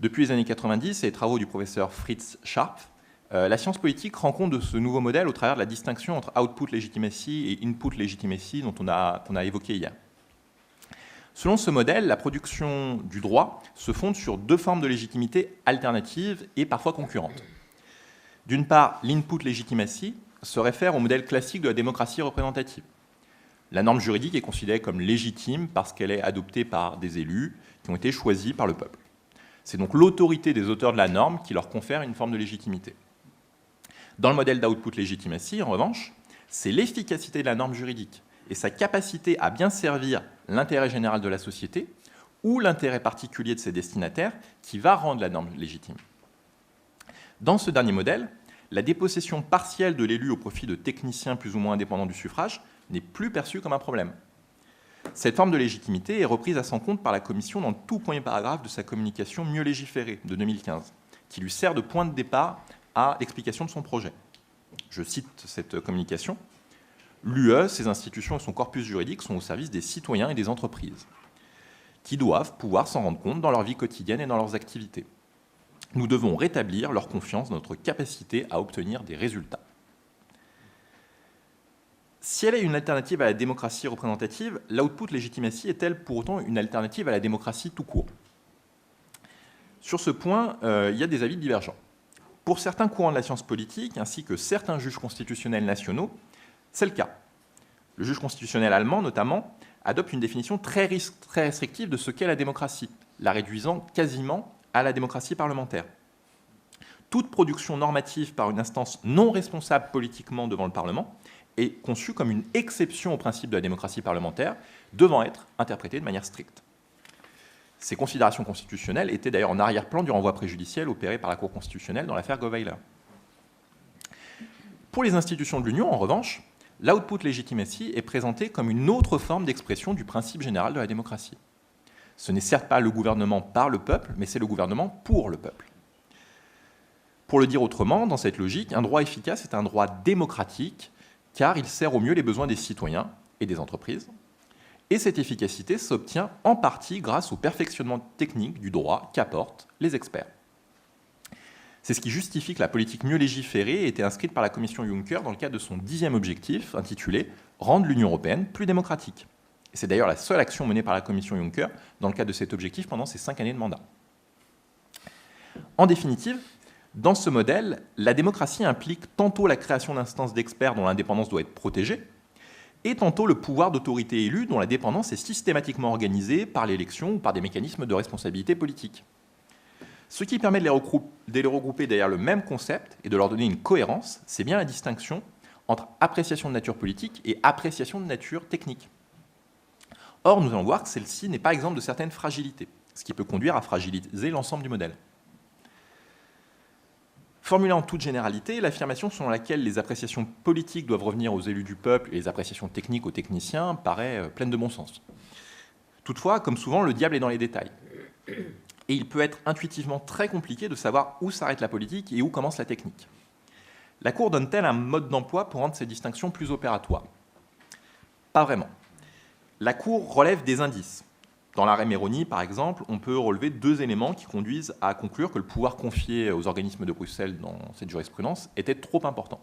E: Depuis les années 90 et les travaux du professeur Fritz Scharpf, la science politique rend compte de ce nouveau modèle au travers de la distinction entre output legitimacy et input legitimacy dont on a évoqué hier. Selon ce modèle, la production du droit se fonde sur deux formes de légitimité alternatives et parfois concurrentes. D'une part, l'input legitimacy se réfère au modèle classique de la démocratie représentative. La norme juridique est considérée comme légitime parce qu'elle est adoptée par des élus qui ont été choisis par le peuple. C'est donc l'autorité des auteurs de la norme qui leur confère une forme de légitimité. Dans le modèle d'output legitimacy, en revanche, c'est l'efficacité de la norme juridique et sa capacité à bien servir l'intérêt général de la société ou l'intérêt particulier de ses destinataires qui va rendre la norme légitime. Dans ce dernier modèle, la dépossession partielle de l'élu au profit de techniciens plus ou moins indépendants du suffrage n'est plus perçue comme un problème. Cette forme de légitimité est reprise à son compte par la Commission dans le tout premier paragraphe de sa communication Mieux légiférer de 2015, qui lui sert de point de départ à l'explication de son projet. Je cite cette communication. L'UE, ses institutions et son corpus juridique sont au service des citoyens et des entreprises, qui doivent pouvoir s'en rendre compte dans leur vie quotidienne et dans leurs activités. Nous devons rétablir leur confiance dans notre capacité à obtenir des résultats. Si elle est une alternative à la démocratie représentative, l'output legitimacy est-elle pour autant une alternative à la démocratie tout court? Sur ce point, il y a des avis divergents. Pour certains courants de la science politique, ainsi que certains juges constitutionnels nationaux, c'est le cas. Le juge constitutionnel allemand, notamment, adopte une définition très restrictive de ce qu'est la démocratie, la réduisant quasiment à la démocratie parlementaire. Toute production normative par une instance non responsable politiquement devant le Parlement est conçue comme une exception au principe de la démocratie parlementaire, devant être interprétée de manière stricte. Ces considérations constitutionnelles étaient d'ailleurs en arrière-plan du renvoi préjudiciel opéré par la Cour constitutionnelle dans l'affaire Goweiler. Pour les institutions de l'Union, en revanche, l'output legitimacy est présenté comme une autre forme d'expression du principe général de la démocratie. Ce n'est certes pas le gouvernement par le peuple, mais c'est le gouvernement pour le peuple. Pour le dire autrement, dans cette logique, un droit efficace est un droit démocratique, car il sert au mieux les besoins des citoyens et des entreprises. Et cette efficacité s'obtient en partie grâce au perfectionnement technique du droit qu'apportent les experts. C'est ce qui justifie que la politique mieux légiférée ait été inscrite par la Commission Juncker dans le cadre de son 10e objectif, intitulé « Rendre l'Union européenne plus démocratique ». Et c'est d'ailleurs la seule action menée par la Commission Juncker dans le cadre de cet objectif pendant ses 5 années de mandat. En définitive, dans ce modèle, la démocratie implique tantôt la création d'instances d'experts dont l'indépendance doit être protégée, et tantôt le pouvoir d'autorité élue dont la dépendance est systématiquement organisée par l'élection ou par des mécanismes de responsabilité politique. Ce qui permet de les regrouper derrière le même concept et de leur donner une cohérence, c'est bien la distinction entre appréciation de nature politique et appréciation de nature technique. Or, nous allons voir que celle-ci n'est pas exempte de certaines fragilités, ce qui peut conduire à fragiliser l'ensemble du modèle. Formulée en toute généralité, l'affirmation selon laquelle les appréciations politiques doivent revenir aux élus du peuple et les appréciations techniques aux techniciens paraît pleine de bon sens. Toutefois, comme souvent, le diable est dans les détails. Et il peut être intuitivement très compliqué de savoir où s'arrête la politique et où commence la technique. La Cour donne-t-elle un mode d'emploi pour rendre ces distinctions plus opératoires? Pas vraiment. La Cour relève des indices. Dans l'arrêt Meroni, par exemple, on peut relever 2 éléments qui conduisent à conclure que le pouvoir confié aux organismes de Bruxelles dans cette jurisprudence était trop important.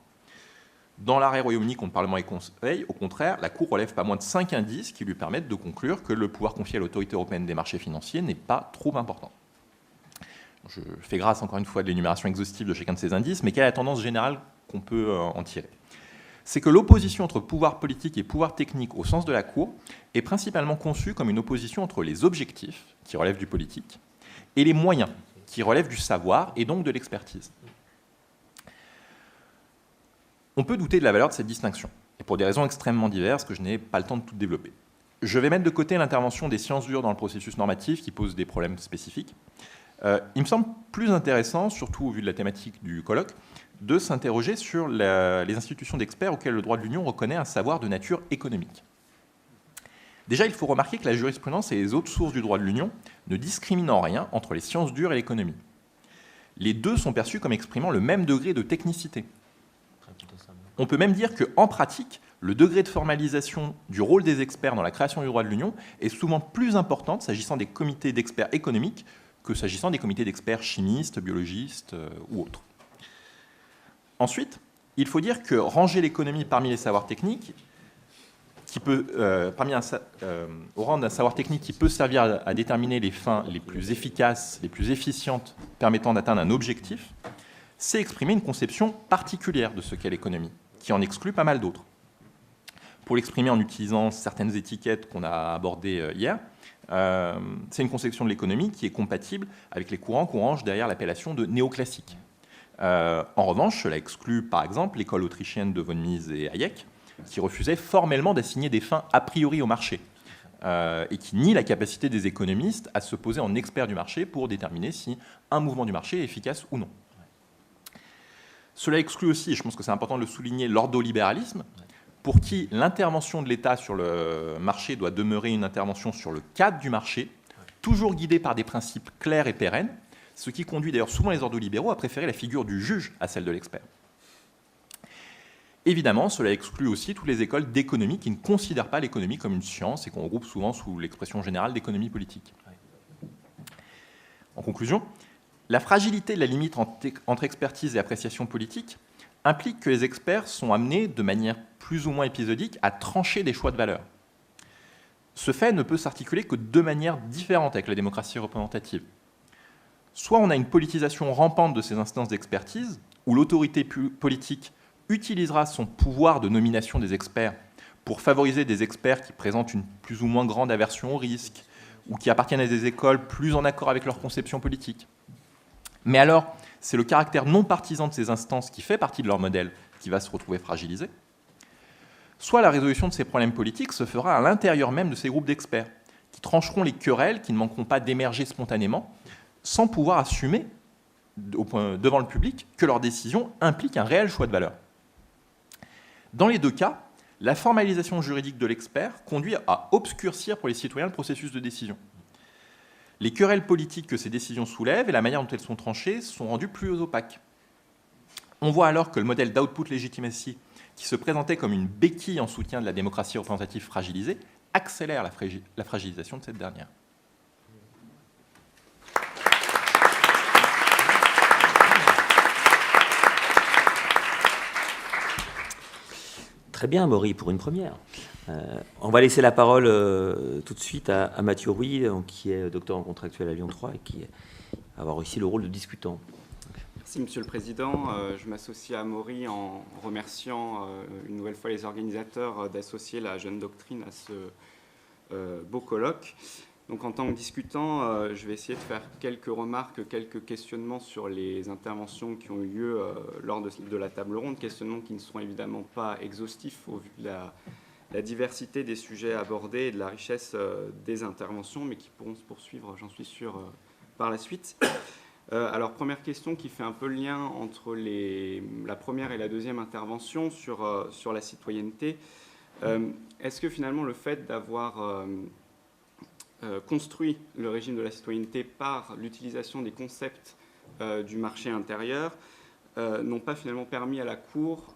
E: Dans l'arrêt Royaume-Uni contre Parlement et Conseil, au contraire, la Cour relève pas moins de 5 indices qui lui permettent de conclure que le pouvoir confié à l'Autorité européenne des marchés financiers n'est pas trop important. Je fais grâce encore une fois de l'énumération exhaustive de chacun de ces indices, mais quelle est la tendance générale qu'on peut en tirer? C'est que l'opposition entre pouvoir politique et pouvoir technique au sens de la Cour est principalement conçue comme une opposition entre les objectifs, qui relèvent du politique, et les moyens, qui relèvent du savoir et donc de l'expertise. On peut douter de la valeur de cette distinction, et pour des raisons extrêmement diverses que je n'ai pas le temps de tout développer. Je vais mettre de côté l'intervention des sciences dures dans le processus normatif qui pose des problèmes spécifiques. Il me semble plus intéressant, surtout au vu de la thématique du colloque, de s'interroger sur les institutions d'experts auxquelles le droit de l'Union reconnaît un savoir de nature économique. Déjà, il faut remarquer que la jurisprudence et les autres sources du droit de l'Union ne discriminent en rien entre les sciences dures et l'économie. Les deux sont perçus comme exprimant le même degré de technicité. On peut même dire qu'en pratique, le degré de formalisation du rôle des experts dans la création du droit de l'Union est souvent plus important s'agissant des comités d'experts économiques que s'agissant des comités d'experts chimistes, biologistes ou autres. Ensuite, il faut dire que ranger l'économie parmi les savoirs techniques, au rang d'un savoir technique qui peut servir à déterminer les fins les plus efficaces, les plus efficientes, permettant d'atteindre un objectif, c'est exprimer une conception particulière de ce qu'est l'économie, qui en exclut pas mal d'autres. Pour l'exprimer en utilisant certaines étiquettes qu'on a abordées hier, c'est une conception de l'économie qui est compatible avec les courants qu'on range derrière l'appellation de néoclassique. En revanche, cela exclut par exemple l'école autrichienne de von Mises et Hayek, qui refusait formellement d'assigner des fins a priori au marché, et qui nie la capacité des économistes à se poser en experts du marché pour déterminer si un mouvement du marché est efficace ou non. Cela exclut aussi, et je pense que c'est important de le souligner, l'ordolibéralisme, pour qui l'intervention de l'État sur le marché doit demeurer une intervention sur le cadre du marché, toujours guidée par des principes clairs et pérennes, ce qui conduit d'ailleurs souvent les ordolibéraux à préférer la figure du juge à celle de l'expert. Évidemment, cela exclut aussi toutes les écoles d'économie qui ne considèrent pas l'économie comme une science et qu'on regroupe souvent sous l'expression générale d'économie politique. En conclusion, la fragilité de la limite entre expertise et appréciation politique implique que les experts sont amenés, de manière plus ou moins épisodique, à trancher des choix de valeur. Ce fait ne peut s'articuler que de deux manières différentes avec la démocratie représentative. Soit on a une politisation rampante de ces instances d'expertise, où l'autorité politique utilisera son pouvoir de nomination des experts pour favoriser des experts qui présentent une plus ou moins grande aversion au risque ou qui appartiennent à des écoles plus en accord avec leur conception politique. Mais alors, c'est le caractère non partisan de ces instances qui fait partie de leur modèle qui va se retrouver fragilisé. Soit la résolution de ces problèmes politiques se fera à l'intérieur même de ces groupes d'experts, qui trancheront les querelles qui ne manqueront pas d'émerger spontanément, sans pouvoir assumer devant le public que leur décision implique un réel choix de valeur. Dans les deux cas, la formalisation juridique de l'expert conduit à obscurcir pour les citoyens le processus de décision. Les querelles politiques que ces décisions soulèvent et la manière dont elles sont tranchées sont rendues plus opaques. On voit alors que le modèle d'output legitimacy, qui se présentait comme une béquille en soutien de la démocratie représentative fragilisée, accélère la fragilisation de cette dernière.
A: Très bien, Maury, pour une première. On va laisser la parole tout de suite à Mathieu Rouy, qui est doctorant contractuel à Lyon 3 et qui va avoir aussi le rôle de discutant.
F: Merci, Monsieur le Président. Je m'associe à Maury en remerciant une nouvelle fois les organisateurs d'associer la jeune doctrine à ce beau colloque. Donc, en tant que discutant, je vais essayer de faire quelques remarques, quelques questionnements sur les interventions qui ont eu lieu lors de la table ronde, questionnements qui ne seront évidemment pas exhaustifs au vu de la diversité des sujets abordés et de la richesse des interventions, mais qui pourront se poursuivre, j'en suis sûr, par la suite. Alors, première question qui fait un peu le lien entre la première et la deuxième intervention sur la citoyenneté. Est-ce que finalement le fait d'avoir construit le régime de la citoyenneté par l'utilisation des concepts du marché intérieur n'ont pas finalement permis à la Cour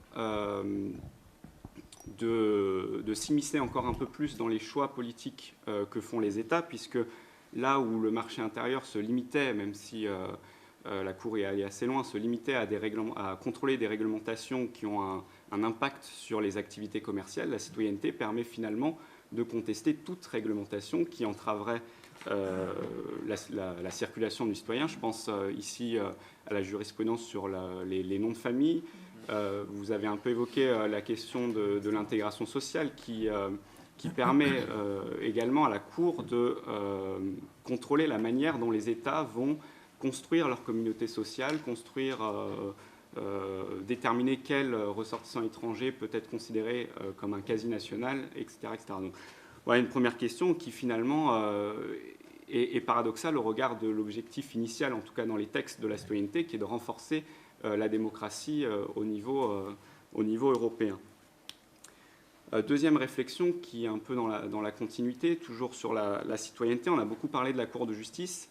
F: de s'immiscer encore un peu plus dans les choix politiques que font les États, puisque là où le marché intérieur se limitait, même si la Cour est allée assez loin, se limitait à contrôler des réglementations qui ont un impact sur les activités commerciales, la citoyenneté permet finalement de contester toute réglementation qui entraverait la circulation du citoyen. Je pense ici à la jurisprudence sur les noms de famille. Vous avez un peu évoqué la question de l'intégration sociale qui permet également à la Cour de contrôler la manière dont les États vont construire leur communauté sociale, déterminer quel ressortissant étranger peut être considéré comme un quasi-national, etc. etc. Donc, voilà une première question qui finalement est paradoxal au regard de l'objectif initial, en tout cas dans les textes de la citoyenneté, qui est de renforcer la démocratie au niveau européen. Deuxième réflexion qui est un peu dans la continuité, toujours sur la citoyenneté. On a beaucoup parlé de la Cour de justice.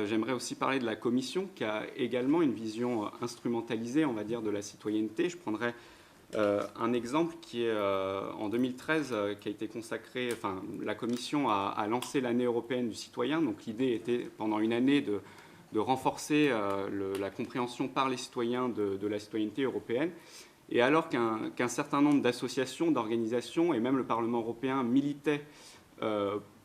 F: J'aimerais aussi parler de la Commission, qui a également une vision instrumentalisée, on va dire, de la citoyenneté. Je prendrai un exemple qui est en 2013, qui a été consacré. Enfin, la Commission a lancé l'année européenne du citoyen. Donc l'idée était pendant une année de renforcer la compréhension par les citoyens de la citoyenneté européenne. Et alors qu'un certain nombre d'associations, d'organisations et même le Parlement européen militaient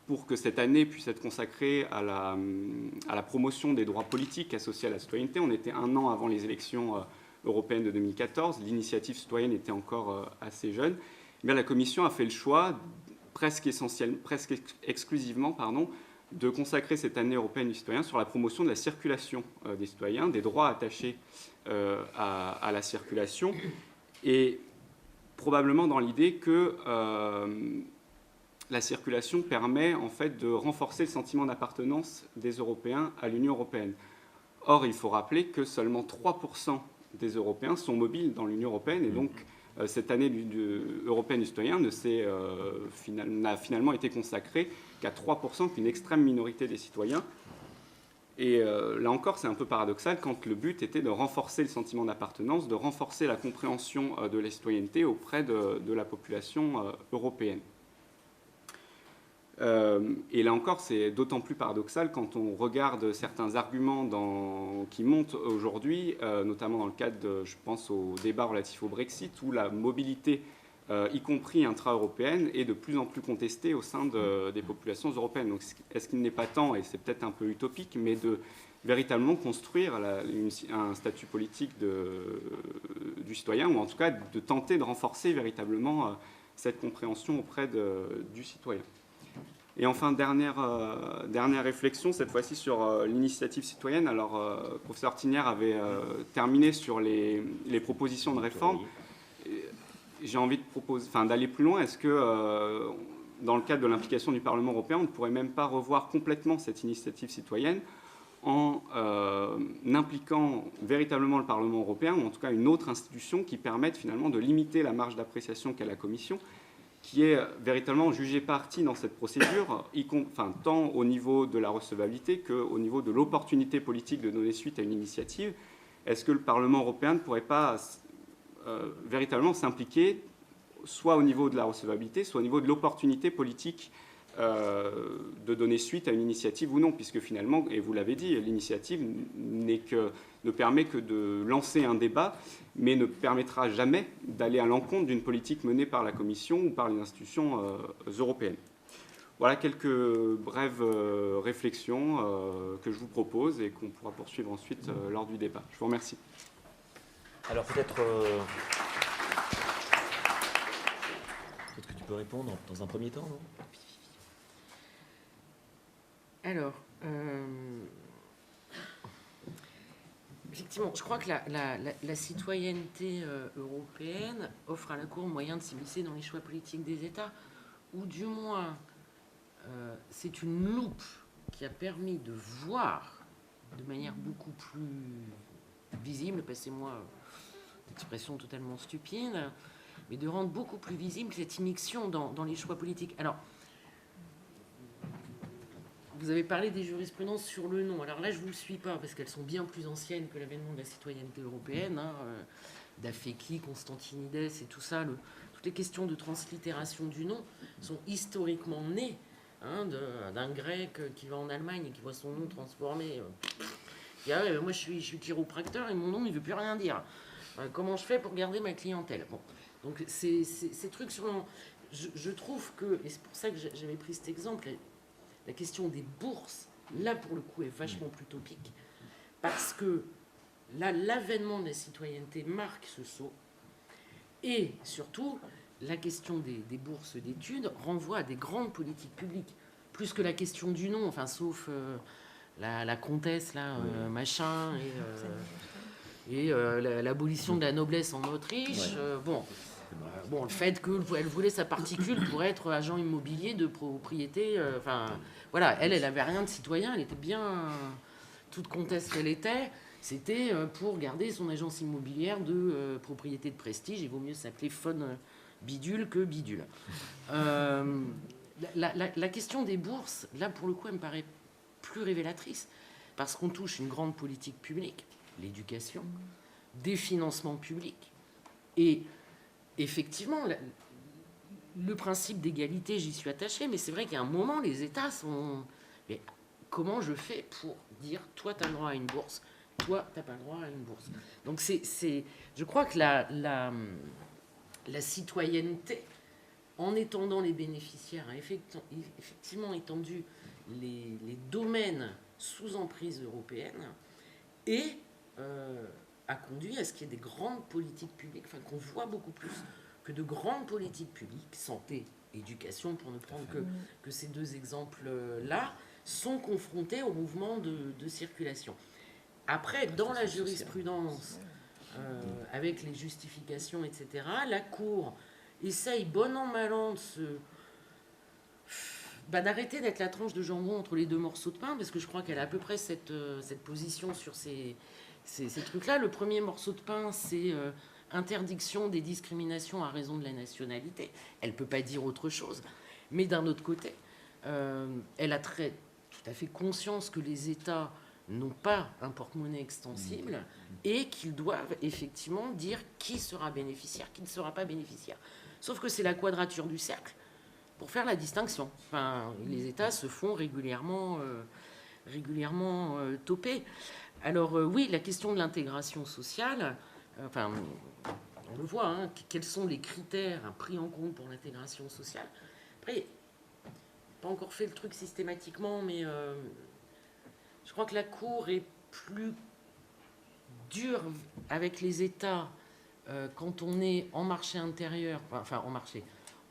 F: pour que cette année puisse être consacrée à la promotion des droits politiques associés à la citoyenneté, on était un an avant les élections européenne de 2014, l'initiative citoyenne était encore assez jeune, mais la Commission a fait le choix, presque exclusivement, de consacrer cette année européenne du citoyen sur la promotion de la circulation des citoyens, des droits attachés à la circulation, et probablement dans l'idée que la circulation permet en fait de renforcer le sentiment d'appartenance des Européens à l'Union européenne. Or, il faut rappeler que seulement 3% des Européens sont mobiles dans l'Union européenne, et donc cette année européenne du citoyen n'a finalement été consacrée qu'à 3%, qu'une extrême minorité des citoyens. Et là encore, c'est un peu paradoxal quand le but était de renforcer le sentiment d'appartenance, de renforcer la compréhension de la citoyenneté auprès de la population européenne. Et là encore, c'est d'autant plus paradoxal quand on regarde certains arguments qui montent aujourd'hui, notamment dans le cadre, je pense, au débat relatif au Brexit, où la mobilité, y compris intra-européenne, est de plus en plus contestée au sein des populations européennes. Donc, est-ce qu'il n'est pas temps, et c'est peut-être un peu utopique, mais de véritablement construire un statut politique du citoyen, ou en tout cas de tenter de renforcer véritablement cette compréhension auprès du citoyen. Et enfin, dernière réflexion, cette fois-ci sur l'initiative citoyenne. Alors, le professeur Tinière avait terminé sur les propositions de réforme. J'ai envie d'aller plus loin. Est-ce que, dans le cadre de l'implication du Parlement européen, on ne pourrait même pas revoir complètement cette initiative citoyenne en impliquant véritablement le Parlement européen, ou en tout cas une autre institution qui permette finalement de limiter la marge d'appréciation qu'a la Commission, qui est véritablement jugée partie dans cette procédure, tant au niveau de la recevabilité qu'au niveau de l'opportunité politique de donner suite à une initiative. Est-ce que le Parlement européen ne pourrait pas véritablement s'impliquer, soit au niveau de la recevabilité, soit au niveau de l'opportunité politique de donner suite à une initiative ou non, puisque finalement, et vous l'avez dit, l'initiative ne permet que de lancer un débat, mais ne permettra jamais d'aller à l'encontre d'une politique menée par la Commission ou par les institutions européennes. Voilà quelques brèves réflexions que je vous propose et qu'on pourra poursuivre ensuite lors du débat. Je vous remercie.
A: Alors peut-être que tu peux répondre dans un premier temps, non ?
D: Alors, effectivement, je crois que la citoyenneté européenne offre à la Cour moyen de s'immiscer dans les choix politiques des États, ou du moins, c'est une loupe qui a permis de voir de manière beaucoup plus visible, passez-moi l'expression totalement stupide, mais de rendre beaucoup plus visible cette immixtion dans les choix politiques. Alors, vous avez parlé des jurisprudences sur le nom. Alors là, je ne vous le suis pas, parce qu'elles sont bien plus anciennes que l'avènement de la citoyenneté européenne. D'Afeki, Constantinides et tout ça. Toutes les questions de translittération du nom sont historiquement nées d'un grec qui va en Allemagne et qui voit son nom transformé. Moi, je suis chiropracteur et mon nom, il ne veut plus rien dire. Comment je fais pour garder ma clientèle ? Bon. Donc, ces trucs sur le nom. Je trouve que, et c'est pour ça que j'avais pris cet exemple, la question des bourses, là, pour le coup, est vachement plus topique, parce que là, l'avènement de la citoyenneté marque ce saut, et surtout, la question des bourses d'études renvoie à des grandes politiques publiques, plus que la question du nom, enfin, sauf la comtesse, là, machin, et l'abolition de la noblesse en Autriche. Bon, Bon, le fait qu'elle voulait sa particule pour être agent immobilier de propriété, voilà, elle avait rien de citoyen, elle était bien, toute comtesse qu'elle était, c'était pour garder son agence immobilière de propriété de prestige. Il vaut mieux s'appeler Fon Bidule que Bidule. La question des bourses, là, pour le coup, elle me paraît plus révélatrice, parce qu'on touche une grande politique publique, l'éducation, des financements publics, et effectivement, le principe d'égalité, j'y suis attachée, mais c'est vrai qu'à un moment, les États sont... Mais comment je fais pour dire, toi, tu as le droit à une bourse, toi, tu n'as pas le droit à une bourse? Donc, je crois que la citoyenneté, en étendant les bénéficiaires, a effectivement étendu les domaines sous emprise européenne et a conduit à ce qu'il y ait des grandes politiques publiques, qu'on voit beaucoup plus que de grandes politiques publiques, santé, éducation, pour ne prendre que ces deux exemples-là, sont confrontés au mouvement de circulation. Après, dans la jurisprudence, avec les justifications, etc., la Cour essaye, bon an, mal an, d'arrêter d'être la tranche de jambon entre les deux morceaux de pain, parce que je crois qu'elle a à peu près cette position sur ces trucs-là. Le premier morceau de pain, c'est interdiction des discriminations à raison de la nationalité. Elle ne peut pas dire autre chose. Mais d'un autre côté, elle a tout à fait conscience que les États n'ont pas un porte-monnaie extensible et qu'ils doivent effectivement dire qui sera bénéficiaire, qui ne sera pas bénéficiaire. Sauf que c'est la quadrature du cercle pour faire la distinction. Les États se font régulièrement toper. Alors oui, la question de l'intégration sociale, on le voit, quels sont les critères pris en compte pour l'intégration sociale. Après, pas encore fait le truc systématiquement, mais je crois que la Cour est plus dure avec les États quand on est en marché intérieur,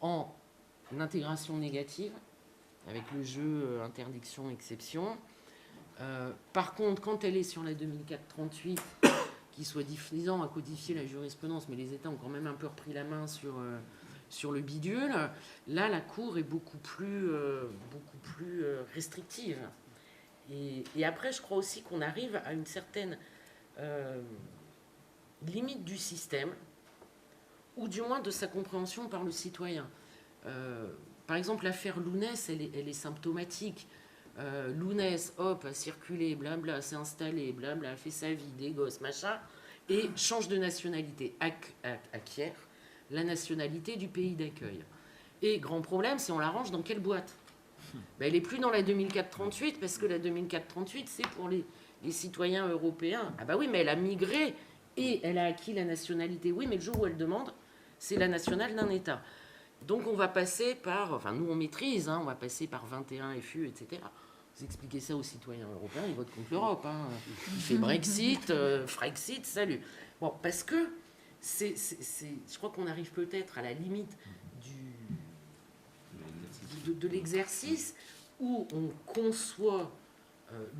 D: en intégration négative, avec le jeu interdiction-exception. Par contre, quand elle est sur la 2004-38, qui soit diffusant à codifier la jurisprudence, mais les États ont quand même un peu repris la main sur le bidule, là, la Cour est beaucoup plus restrictive. Et après, je crois aussi qu'on arrive à une certaine limite du système, ou du moins de sa compréhension par le citoyen. Par exemple, l'affaire Lounès, elle est symptomatique. Lounès, hop, a circulé, blabla, s'est installé, blabla, a fait sa vie, des gosses, machin, et change de nationalité, acquiert la nationalité du pays d'accueil. Et grand problème, c'est on la range dans quelle boîte? Elle n'est plus dans la 2004-38, parce que la 2004-38, c'est pour les citoyens européens. Ah bah oui, mais elle a migré et elle a acquis la nationalité. Oui, mais le jour où elle demande, c'est la nationale d'un État. Donc on va passer par, nous on maîtrise, on va passer par 21 FU, etc. Vous expliquez ça aux citoyens européens, ils votent contre l'Europe. Il fait Brexit, Frexit, salut. Bon, parce que je crois qu'on arrive peut-être à la limite de l'exercice où on conçoit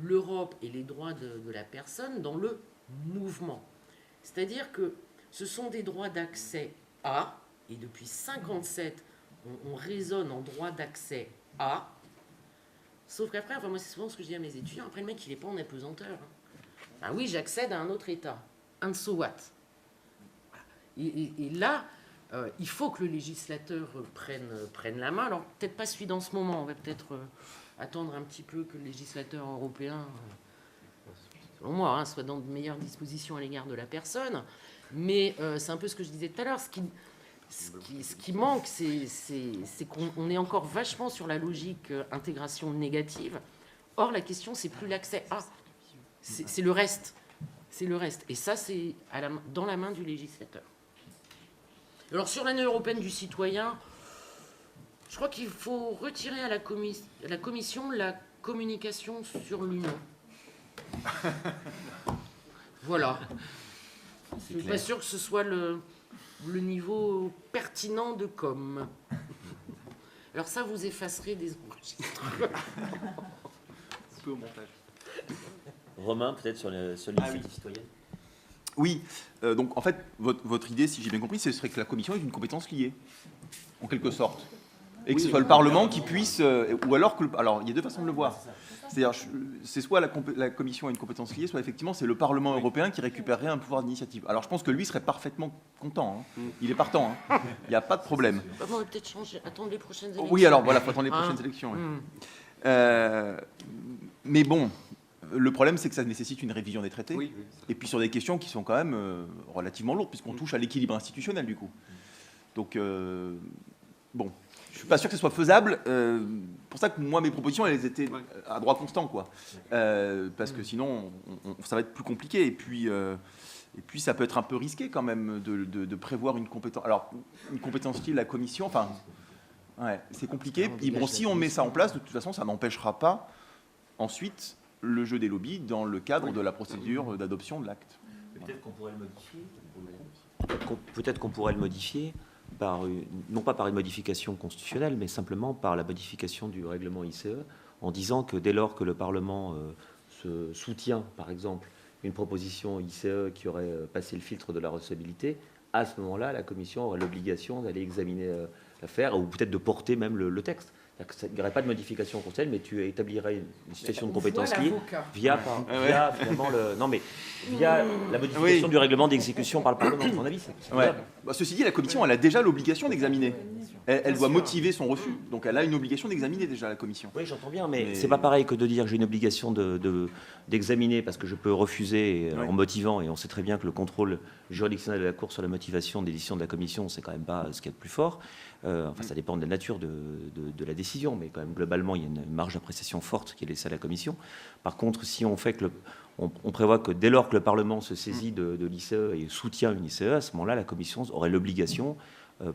D: l'Europe et les droits de la personne dans le mouvement. C'est-à-dire que ce sont des droits d'accès à, et depuis 1957, on raisonne en droit d'accès à, sauf qu'après, moi c'est souvent ce que je dis à mes étudiants, après le mec il n'est pas en apesanteur. Ah oui, j'accède à un autre État. And so what? Et là, il faut que le législateur prenne la main. Alors peut-être pas celui dans ce moment, on va peut-être attendre un petit peu que le législateur européen, selon moi, soit dans de meilleures dispositions à l'égard de la personne. Mais c'est un peu ce que je disais tout à l'heure. Ce qui manque, c'est qu'on est encore vachement sur la logique intégration négative. Or, la question, c'est plus l'accès à. C'est le reste. C'est le reste. Et ça, c'est dans la main du législateur. Alors, sur l'année européenne du citoyen, je crois qu'il faut retirer à la Commission la communication sur l'Union. Voilà. Je ne suis pas sûr que ce soit le niveau pertinent de com. Alors ça, vous effacerez des enregistrements.
C: Un peu au montage.
A: Romain, peut-être sur l'initiative citoyenne.
C: Oui, donc en fait, votre idée, si j'ai bien compris, ce serait que la commission ait une compétence liée, en quelque sorte. Et que ce soit le Parlement qui puisse... ou alors que... Alors, il y a deux façons de le voir. C'est-à-dire, c'est soit la commission a une compétence liée, soit effectivement c'est le Parlement européen qui récupérerait un pouvoir d'initiative. Alors je pense que lui serait parfaitement content. Hein. Il est partant. Hein. Il n'y a pas de problème.
D: On va peut-être changer, attendre les prochaines élections.
C: Oui, alors voilà, il faut attendre les prochaines élections. Oui. Mais bon, le problème c'est que ça nécessite une révision des traités. Oui. Et puis sur des questions qui sont quand même relativement lourdes, puisqu'on touche à l'équilibre institutionnel du coup. Donc, bon... Je ne suis pas sûr que ce soit faisable. Pour ça que moi, mes propositions, elles étaient à droit constant, quoi. Parce que sinon, ça va être plus compliqué. Et puis, ça peut être un peu risqué quand même de prévoir une compétence. Alors, une compétence liée de la commission, enfin, ouais, c'est compliqué. Et bon, si on met ça en place, de toute façon, ça n'empêchera pas ensuite le jeu des lobbies dans le cadre de la procédure d'adoption de l'acte.
A: Peut-être qu'on pourrait le modifier. Peut-être qu'on pourrait le modifier. Non pas par une modification constitutionnelle, mais simplement par la modification du règlement ICE, en disant que dès lors que le Parlement se soutient, par exemple, une proposition ICE qui aurait passé le filtre de la recevabilité, à ce moment-là, la Commission aurait l'obligation d'aller examiner l'affaire, ou peut-être de porter même le texte. Il n'y aurait pas de modification constitutionnelle, mais tu établirais une situation de compétence liée via la modification du règlement d'exécution par le Parlement. À mon avis, c'est
C: bah, ceci dit, la Commission, elle a déjà l'obligation d'examiner. Elle doit motiver son refus. Donc elle a une obligation d'examiner déjà, la Commission.
A: Oui, j'entends bien, mais c'est pas pareil que de dire j'ai une obligation d'examiner parce que je peux refuser en motivant, et on sait très bien que le contrôle juridictionnel de la Cour sur la motivation des décisions de la Commission, c'est quand même pas ce qu'il y a de plus fort. Enfin, ça dépend de la nature de la décision, mais quand même, globalement, il y a une marge d'appréciation forte qui est laissée à la Commission. Par contre, si on fait que on prévoit que dès lors que le Parlement se saisit de l'ICE et soutient une ICE, à ce moment-là, la Commission aurait l'obligation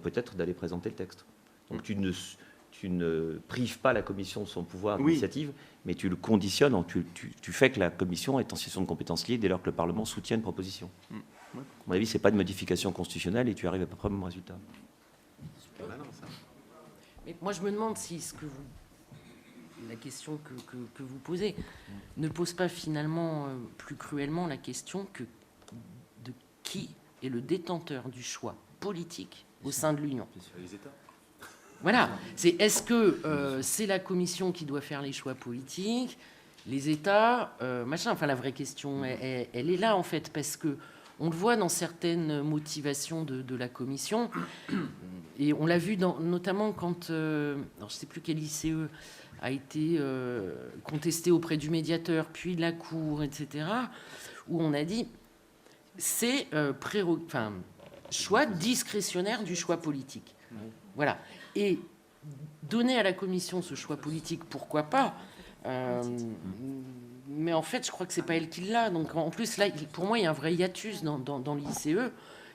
A: peut-être d'aller présenter le texte. Donc tu ne prives pas la Commission de son pouvoir d'initiative, mais tu le conditionnes, tu fais que la Commission est en situation de compétence liée dès lors que le Parlement soutient une proposition. À mon avis, ce n'est pas de modification constitutionnelle et tu arrives à peu près au même résultat.
D: Mais moi, je me demande si la question que vous posez ne pose pas finalement plus cruellement la question de qui est le détenteur du choix politique au sein de l'Union.
C: Les États.
D: Voilà. Est-ce que c'est la Commission qui doit faire les choix politiques, les États, machin. Enfin, la vraie question, elle est là en fait, parce que on le voit dans certaines motivations de la Commission, et on l'a vu notamment quand, alors je ne sais plus quel ICE a été contesté auprès du médiateur, puis de la Cour, etc., où on a dit c'est choix discrétionnaire du choix politique. Voilà. Et donner à la Commission ce choix politique, pourquoi pas, mais en fait, je crois que c'est pas elle qui l'a. Donc, en plus, là, pour moi, il y a un vrai hiatus dans l'ICE.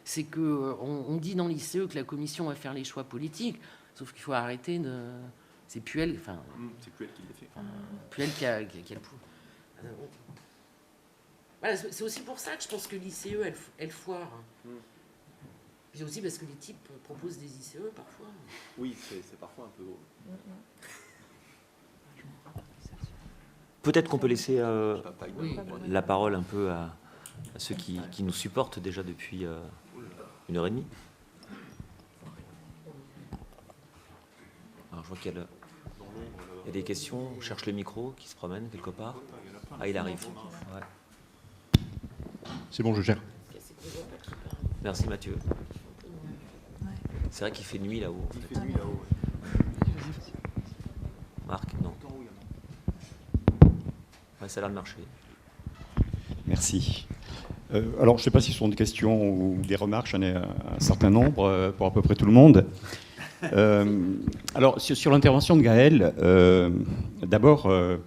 D: C'est qu'on dit dans l'ICE que la Commission va faire les choix politiques, sauf qu'il faut arrêter de... C'est plus elle... Enfin,
C: c'est plus elle qui l'a fait.
D: Plus elle qui a le pouvoir. Voilà, c'est aussi pour ça que je pense que l'ICE, elle foire. Puis aussi parce que les types proposent des ICE parfois.
C: Oui, c'est parfois un peu...
A: Peut-être qu'on peut laisser la parole un peu à ceux qui nous supportent déjà depuis 1h30. Alors, je vois qu'il y a des questions. On cherche le micro qui se promène quelque part. Ah, il arrive. Ouais.
G: C'est bon, je gère.
A: Merci Mathieu. C'est vrai qu'il fait nuit là-haut.
C: Il fait nuit là-haut.
A: Marc, non. Ouais, ça a l'air de marcher.
G: Merci. Alors, je ne sais pas si ce sont des questions ou des remarques, j'en ai un certain nombre pour à peu près tout le monde. Alors, sur l'intervention de Gaël, d'abord, le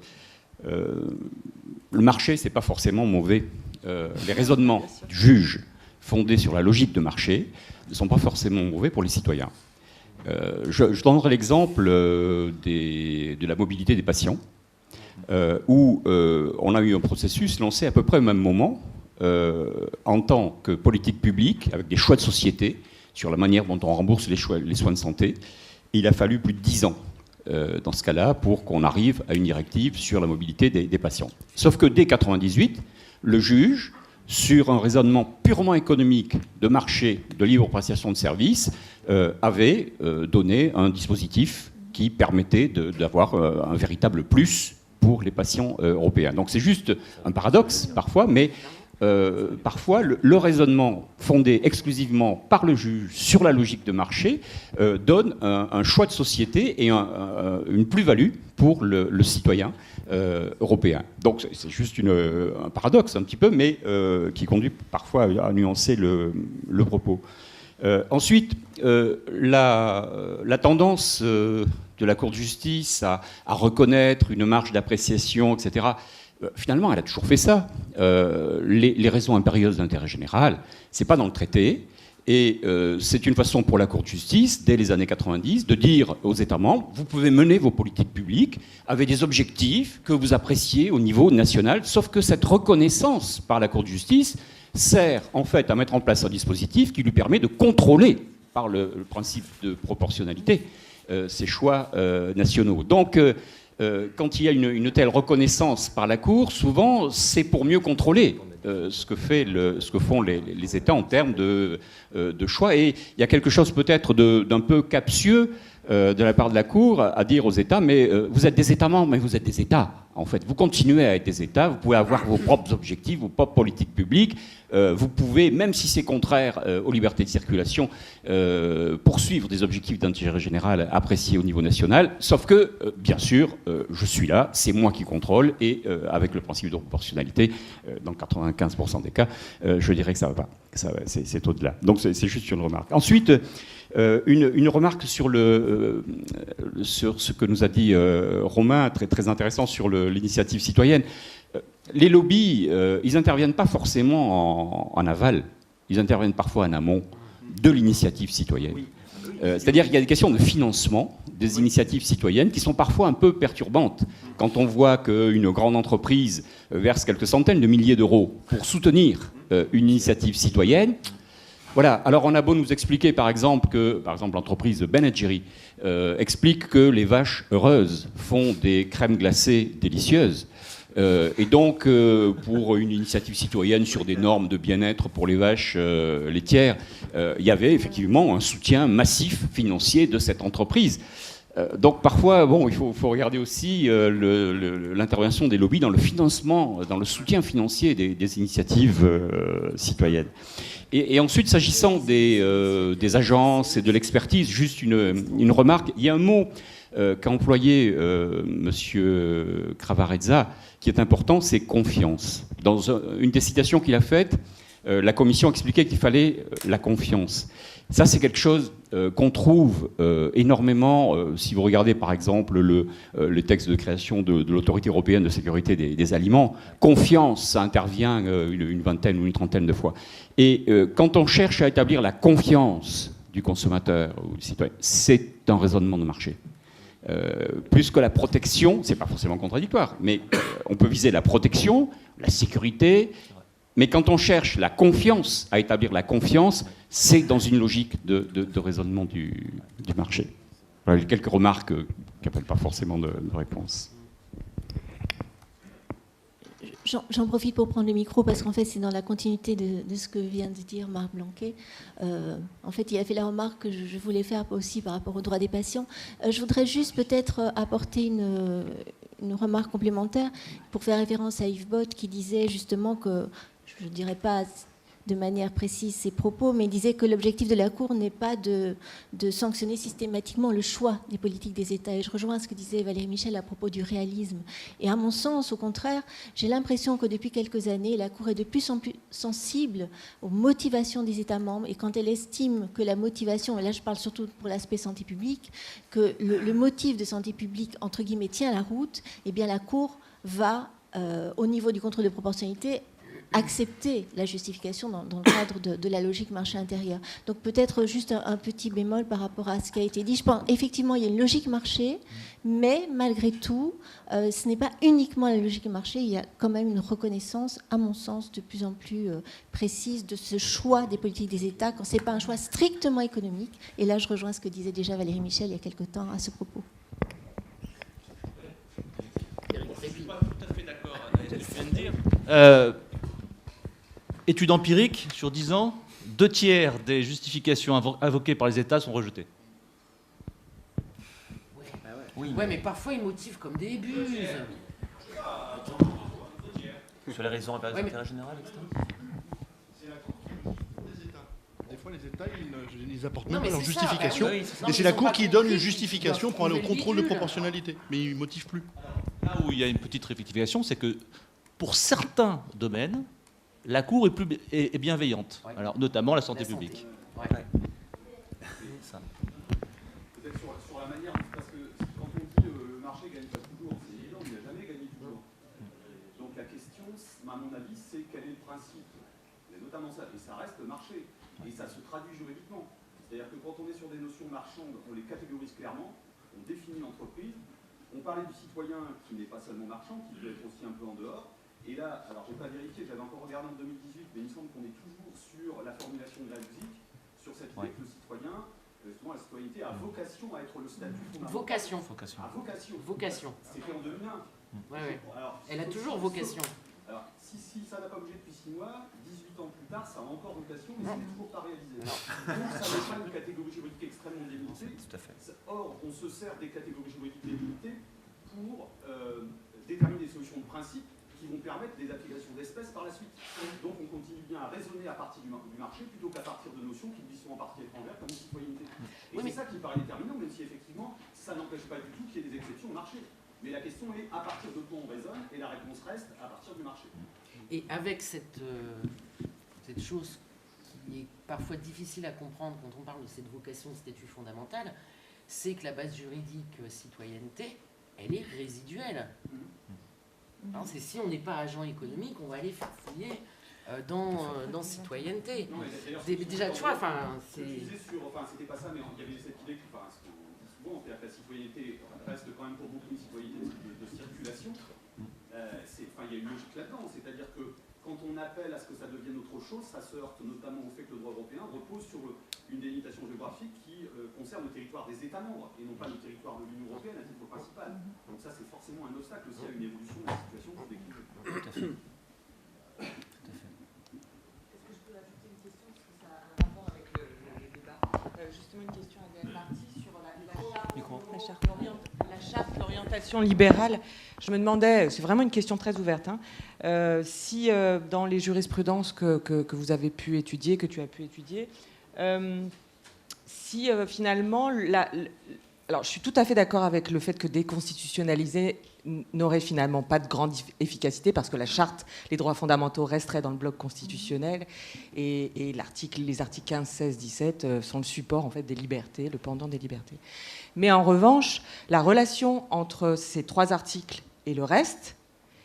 G: marché, ce n'est pas forcément mauvais. Les raisonnements du juge fondés sur la logique de marché ne sont pas forcément mauvais pour les citoyens. Je donnerai l'exemple de la mobilité des patients, où on a eu un processus lancé à peu près au même moment, en tant que politique publique, avec des choix de société sur la manière dont on rembourse les soins de santé. Il a fallu plus de 10 ans dans ce cas-là pour qu'on arrive à une directive sur la mobilité des patients. Sauf que dès 1998, le juge sur un raisonnement purement économique de marché, de libre prestation de services, avait donné un dispositif qui permettait d'avoir un véritable plus pour les patients européens. Donc c'est juste un paradoxe parfois, mais parfois le raisonnement fondé exclusivement par le juge sur la logique de marché donne un choix de société et une plus-value pour le citoyen européen. Donc c'est juste un paradoxe un petit peu, mais qui conduit parfois à nuancer le propos. Ensuite, la tendance de la Cour de justice à reconnaître une marge d'appréciation, etc., finalement, elle a toujours fait ça. Les raisons impérieuses d'intérêt général, c'est pas dans le traité. Et c'est une façon pour la Cour de justice, dès les années 90, de dire aux États membres, vous pouvez mener vos politiques publiques avec des objectifs que vous appréciez au niveau national, sauf que cette reconnaissance par la Cour de justice sert en fait à mettre en place un dispositif qui lui permet de contrôler, par le principe de proportionnalité, ces choix nationaux. Donc, quand il y a une telle reconnaissance par la Cour, souvent c'est pour mieux contrôler ce que font les États en termes de choix. Et il y a quelque chose peut-être d'un peu captieux de la part de la Cour à dire aux États, mais vous êtes des États membres, mais vous êtes des États. En fait, vous continuez à être des États, vous pouvez avoir vos propres objectifs, vos propres politiques publiques, vous pouvez, même si c'est contraire aux libertés de circulation, poursuivre des objectifs d'intérêt général appréciés au niveau national, sauf que, bien sûr, je suis là, c'est moi qui contrôle, et avec le principe de proportionnalité, dans 95% des cas, je dirais que ça ne va pas, c'est au-delà. Donc c'est juste une remarque. Ensuite, une remarque sur ce que nous a dit Romain, très, très intéressant sur l'initiative citoyenne. Les lobbies, ils n'interviennent pas forcément en aval, ils interviennent parfois en amont de l'initiative citoyenne. C'est-à-dire qu'il y a des questions de financement des initiatives citoyennes qui sont parfois un peu perturbantes. Quand on voit qu'une grande entreprise verse quelques centaines de milliers d'euros pour soutenir une initiative citoyenne, voilà. Alors on a beau nous expliquer par exemple que l'entreprise Ben & Jerry explique que les vaches heureuses font des crèmes glacées délicieuses. Et donc, pour une initiative citoyenne sur des normes de bien-être pour les vaches laitières, il y avait effectivement un soutien massif financier de cette entreprise. Donc parfois, bon, il faut regarder aussi l'intervention des lobbies dans le financement, dans le soutien financier des initiatives citoyennes. Et ensuite, s'agissant des agences et de l'expertise, juste une remarque. Il y a un mot qu'a employé M. Kravarezza, qui est important, c'est confiance. Dans une des citations qu'il a faites, la Commission expliquait qu'il fallait la confiance. Ça, c'est quelque chose qu'on trouve énormément, si vous regardez par exemple le texte de création de l'Autorité européenne de sécurité des aliments. Confiance, ça intervient une vingtaine ou une trentaine de fois. Et quand on cherche à établir la confiance du consommateur ou du citoyen, c'est un raisonnement de marché. Plus que la protection, c'est pas forcément contradictoire, mais on peut viser la protection, la sécurité, mais quand on cherche la confiance, à établir la confiance, c'est dans une logique de raisonnement du marché. Voilà, quelques remarques qui n'appellent pas forcément de réponse.
H: J'en profite pour prendre le micro parce qu'en fait c'est dans la continuité de ce que vient de dire Marc Blanquet. En fait il a fait la remarque que je voulais faire aussi par rapport aux droits des patients. Je voudrais juste peut-être apporter une remarque complémentaire pour faire référence à Yves Bott qui disait justement que, je ne dirais pas de manière précise ses propos, mais il disait que l'objectif de la Cour n'est pas de sanctionner systématiquement le choix des politiques des États. Et je rejoins ce que disait Valérie Michel à propos du réalisme. Et à mon sens, au contraire, j'ai l'impression que depuis quelques années, la Cour est de plus en plus sensible aux motivations des États membres. Et quand elle estime que la motivation, et là je parle surtout pour l'aspect santé publique, que le motif de santé publique, entre guillemets, tient la route, eh bien la Cour va, au niveau du contrôle de proportionnalité, accepter la justification dans le cadre de la logique marché intérieur. Donc peut-être juste un petit bémol par rapport à ce qui a été dit. Je pense effectivement il y a une logique marché, mais malgré tout, ce n'est pas uniquement la logique marché, il y a quand même une reconnaissance, à mon sens, de plus en plus précise de ce choix des politiques des États, quand ce n'est pas un choix strictement économique. Et là, je rejoins ce que disait déjà Valérie Michel il y a quelque temps à ce propos.
I: Je ne suis pas tout à fait d'accord avec ce que je viens de dire. étude empirique, sur 10 ans, 2 tiers des justifications invoquées par les États sont rejetées.
D: Oui, mais parfois ils motivent comme des buses.
A: Sur les raisons d'intérêt général, etc.
J: C'est la Cour qui juge des États. Des fois, les États, ils apportent
D: Non,
J: même pas
D: mais
J: leur
D: c'est ça,
J: justification.
D: bah oui, c'est ça.
J: Et c'est
D: Ils
J: la
D: ont
J: Cour
D: pas
J: qui donne
D: compris
J: une
D: qu'ils
J: justification
D: doivent
J: pour le
D: trouver le
J: contrôle de
D: bidule.
J: proportionnalité. Mais ils ne motivent plus.
I: Là où il y a une petite rectification, c'est que pour certains domaines, la Cour est bienveillante.
D: Ouais.
I: Alors, notamment la santé
D: La santé.
I: publique.
D: Ouais.
A: Ça.
C: Peut-être sur la manière, parce que quand on dit le marché gagne pas toujours, c'est évident, il n'a jamais gagné toujours. Donc la question, à mon avis, c'est quel est le principe. C'est notamment ça, et ça reste le marché, et ça se traduit juridiquement. C'est-à-dire que quand on est sur des notions marchandes, on les catégorise clairement, on définit l'entreprise, on parlait du citoyen qui n'est pas seulement marchand, qui peut être aussi un peu en dehors, et là, alors je n'ai pas vérifié, j'avais encore regardé en 2018, mais il me semble qu'on est toujours sur la formulation de la musique, sur cette idée que le citoyen, justement la citoyenneté a vocation à être le statut fondamental.
D: Vocation.
C: À vocation.
D: Vocation.
C: C'est fait en 2001.
D: Ouais.
C: Alors,
D: Elle a toujours vocation.
C: Alors, si ça n'a pas bougé depuis 6 mois, 18 ans plus tard, ça a encore vocation, mais c'est toujours pas réalisé. Donc, ça n'est pas une catégorie juridique extrêmement délimitée.
A: Tout à fait.
C: Or, on se sert des catégories juridiques délimitées pour déterminer des solutions de principe qui vont permettre des applications d'espèces par la suite. Donc, on continue bien à raisonner à partir du marché plutôt qu'à partir de notions qui lui sont en partie étrangères comme une citoyenneté. Et c'est ça qui me paraît déterminant, même si effectivement, ça n'empêche pas du tout qu'il y ait des exceptions au marché. Mais la question est à partir de quoi on raisonne, et la réponse reste à partir du marché.
D: Et avec cette chose qui est parfois difficile à comprendre quand on parle de cette vocation de statut fondamental, c'est que la base juridique citoyenneté, elle est résiduelle. Hein, c'est si on n'est pas agent économique, on va aller faire fouiller dans citoyenneté.
C: Non,
D: Déjà, tu vois, enfin, c'est...
C: c'était pas ça, mais il y avait cette idée que, ce qu'on dit souvent, c'est que la citoyenneté reste quand même pour beaucoup une citoyenneté de circulation. Il y a une logique là-dedans, c'est-à-dire que quand on appelle à ce que ça devienne autre chose, ça se heurte notamment au fait que le droit européen repose sur une délimitation géographique qui concerne le territoire des États membres et non pas le territoire de l'Union européenne à titre principal. Donc ça, c'est forcément un obstacle aussi à une évolution de la situation que je décris.
A: Tout à fait.
K: Est-ce que je peux ajouter une question, parce que ça a un rapport avec le débat. Justement, une question à Gaël Marty sur la charte, l'orientation libérale. Je me demandais, c'est vraiment une question très ouverte, si dans les jurisprudences que vous avez pu étudier, que tu as pu étudier, si finalement, alors je suis tout à fait d'accord avec le fait que déconstitutionnaliser n'aurait finalement pas de grande efficacité parce que la charte, les droits fondamentaux resteraient dans le bloc constitutionnel et les articles 15, 16, 17 sont le support en fait des libertés, le pendant des libertés. Mais en revanche, la relation entre ces 3 articles et le reste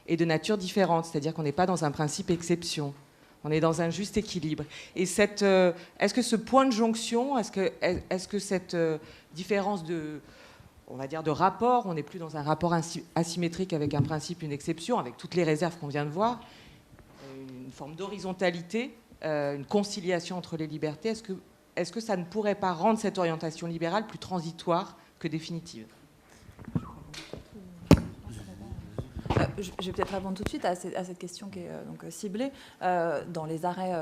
K: est de nature différente, c'est-à-dire qu'on n'est pas dans un principe exception. On est dans un juste équilibre. Et est-ce que ce point de jonction, est-ce que cette différence on va dire de rapport, on n'est plus dans un rapport asymétrique avec un principe, une exception, avec toutes les réserves qu'on vient de voir, une forme d'horizontalité, une conciliation entre les libertés, est-ce que ça ne pourrait pas rendre cette orientation libérale plus transitoire que définitive ?
B: Je vais peut-être répondre tout de suite à cette question qui est donc ciblée. Dans les arrêts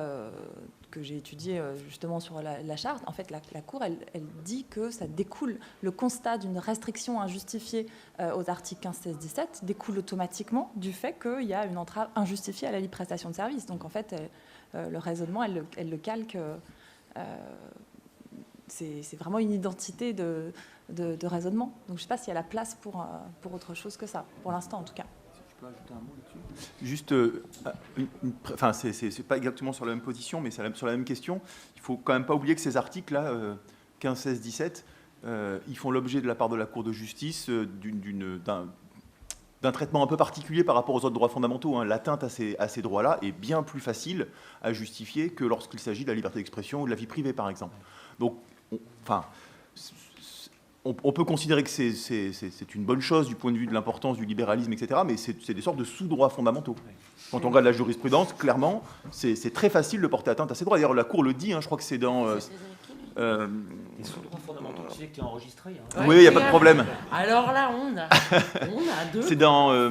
B: que j'ai étudiés justement sur la charte, en fait, la Cour, elle dit que ça découle, le constat d'une restriction injustifiée aux articles 15, 16, 17 découle automatiquement du fait qu'il y a une entrave injustifiée à la libre prestation de service. Donc en fait, le raisonnement, elle le calque. C'est vraiment une identité de raisonnement. Donc je ne sais pas s'il y a la place pour autre chose que ça, pour l'instant en tout cas.
C: Je peux ajouter un mot là-dessus ? Juste, c'est pas exactement sur la même position, mais c'est sur la même question. Il ne faut quand même pas oublier que ces articles-là, 15, 16, 17, ils font l'objet de la part de la Cour de justice d'un traitement un peu particulier par rapport aux autres droits fondamentaux. L'atteinte à ces droits-là est bien plus facile à justifier que lorsqu'il s'agit de la liberté d'expression ou de la vie privée, par exemple. Donc, on peut considérer que c'est une bonne chose du point de vue de l'importance du libéralisme, etc., mais c'est des sortes de sous-droits fondamentaux. Quand on regarde la jurisprudence, clairement, c'est très facile de porter atteinte à ces droits. D'ailleurs, la Cour le dit, je crois que c'est dans...
A: Les sous-droits fondamentaux, tu sais que tu es enregistré.
C: Oui, il n'y a pas de problème.
D: Alors là, on a 2.
C: C'est dans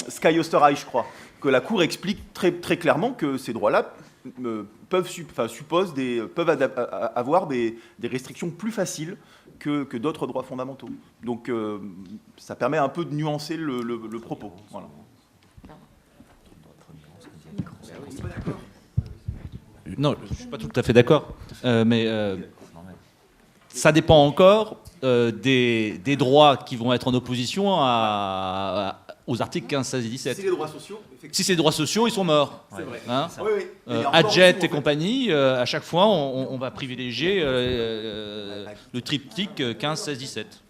C: Sky Osterreich, je crois, que la Cour explique très, très clairement que ces droits-là peuvent avoir des restrictions plus faciles que d'autres droits fondamentaux. Donc ça permet un peu de nuancer le propos. Voilà.
I: Non, je ne suis pas tout à fait d'accord, mais ça dépend encore des droits qui vont être en opposition aux articles 15, 16 et 17.
C: Si les droits sociaux,
I: si c'est des droits sociaux, ils sont morts.
C: C'est vrai.
I: Hein,
C: oui, oui.
I: Adjet et compagnie, à chaque fois, on va privilégier le triptyque 15, 16, 17.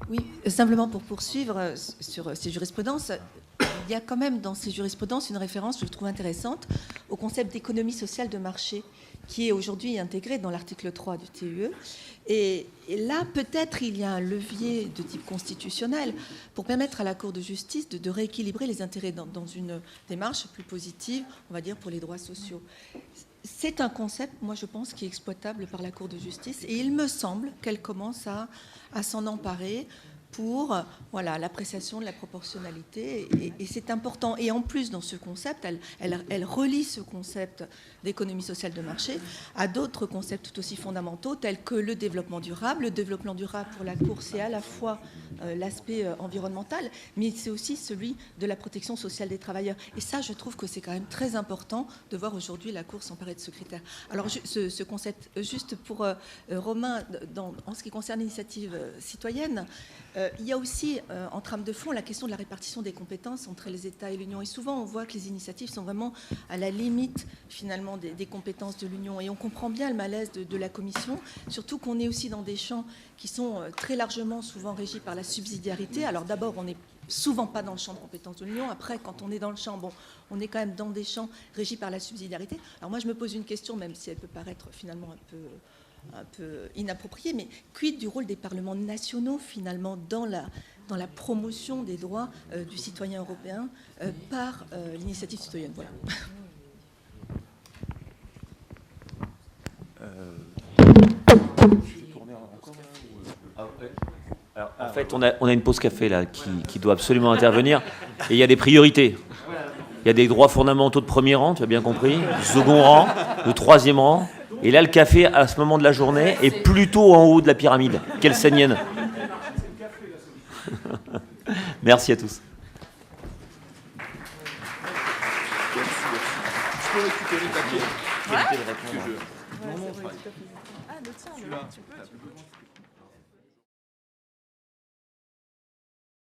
L: Oui, simplement pour poursuivre sur ces jurisprudences, il y a quand même dans ces jurisprudences une référence, je trouve intéressante, au concept d'économie sociale de marché, qui est aujourd'hui intégré dans l'article 3 du TUE. Et là, peut-être, il y a un levier de type constitutionnel pour permettre à la Cour de justice de rééquilibrer les intérêts dans une démarche plus positive, on va dire, pour les droits sociaux. C'est un concept, moi je pense, qui est exploitable par la Cour de justice et il me semble qu'elle commence à s'en emparer pour l'appréciation de la proportionnalité et c'est important. Et en plus, dans ce concept, elle relie ce concept d'économie sociale de marché à d'autres concepts tout aussi fondamentaux tels que le développement durable. Le développement durable pour la Cour, c'est à la fois l'aspect environnemental, mais c'est aussi celui de la protection sociale des travailleurs. Et ça, je trouve que c'est quand même très important de voir aujourd'hui la Cour s'emparer de ce critère. Alors, ce concept, juste pour Romain, en ce qui concerne l'initiative citoyenne, il y a aussi, en trame de fond, la question de la répartition des compétences entre les États et l'Union. Et souvent, on voit que les initiatives sont vraiment à la limite, finalement, des compétences de l'Union. Et on comprend bien le malaise de la Commission, surtout qu'on est aussi dans des champs qui sont très largement, souvent régis par la subsidiarité. Alors d'abord, on n'est souvent pas dans le champ de compétences de l'Union. Après, quand on est dans le champ, on est quand même dans des champs régis par la subsidiarité. Alors moi, je me pose une question, même si elle peut paraître finalement un peu inapproprié, mais quid du rôle des parlements nationaux finalement dans la promotion des droits du citoyen européen par l'initiative citoyenne. Voilà.
A: Alors, en fait, on a une pause café là qui doit absolument intervenir et il y a des priorités. Il y a des droits fondamentaux de premier rang, tu as bien compris, du second rang, de troisième rang. Et là, le café, à ce moment de la journée, est plutôt en haut de la pyramide. Quelle saignenne. Merci à tous.
J: Je peux récupérer le papier.
B: Ouais.
J: Que je...
B: Ah, le tien, tu peux.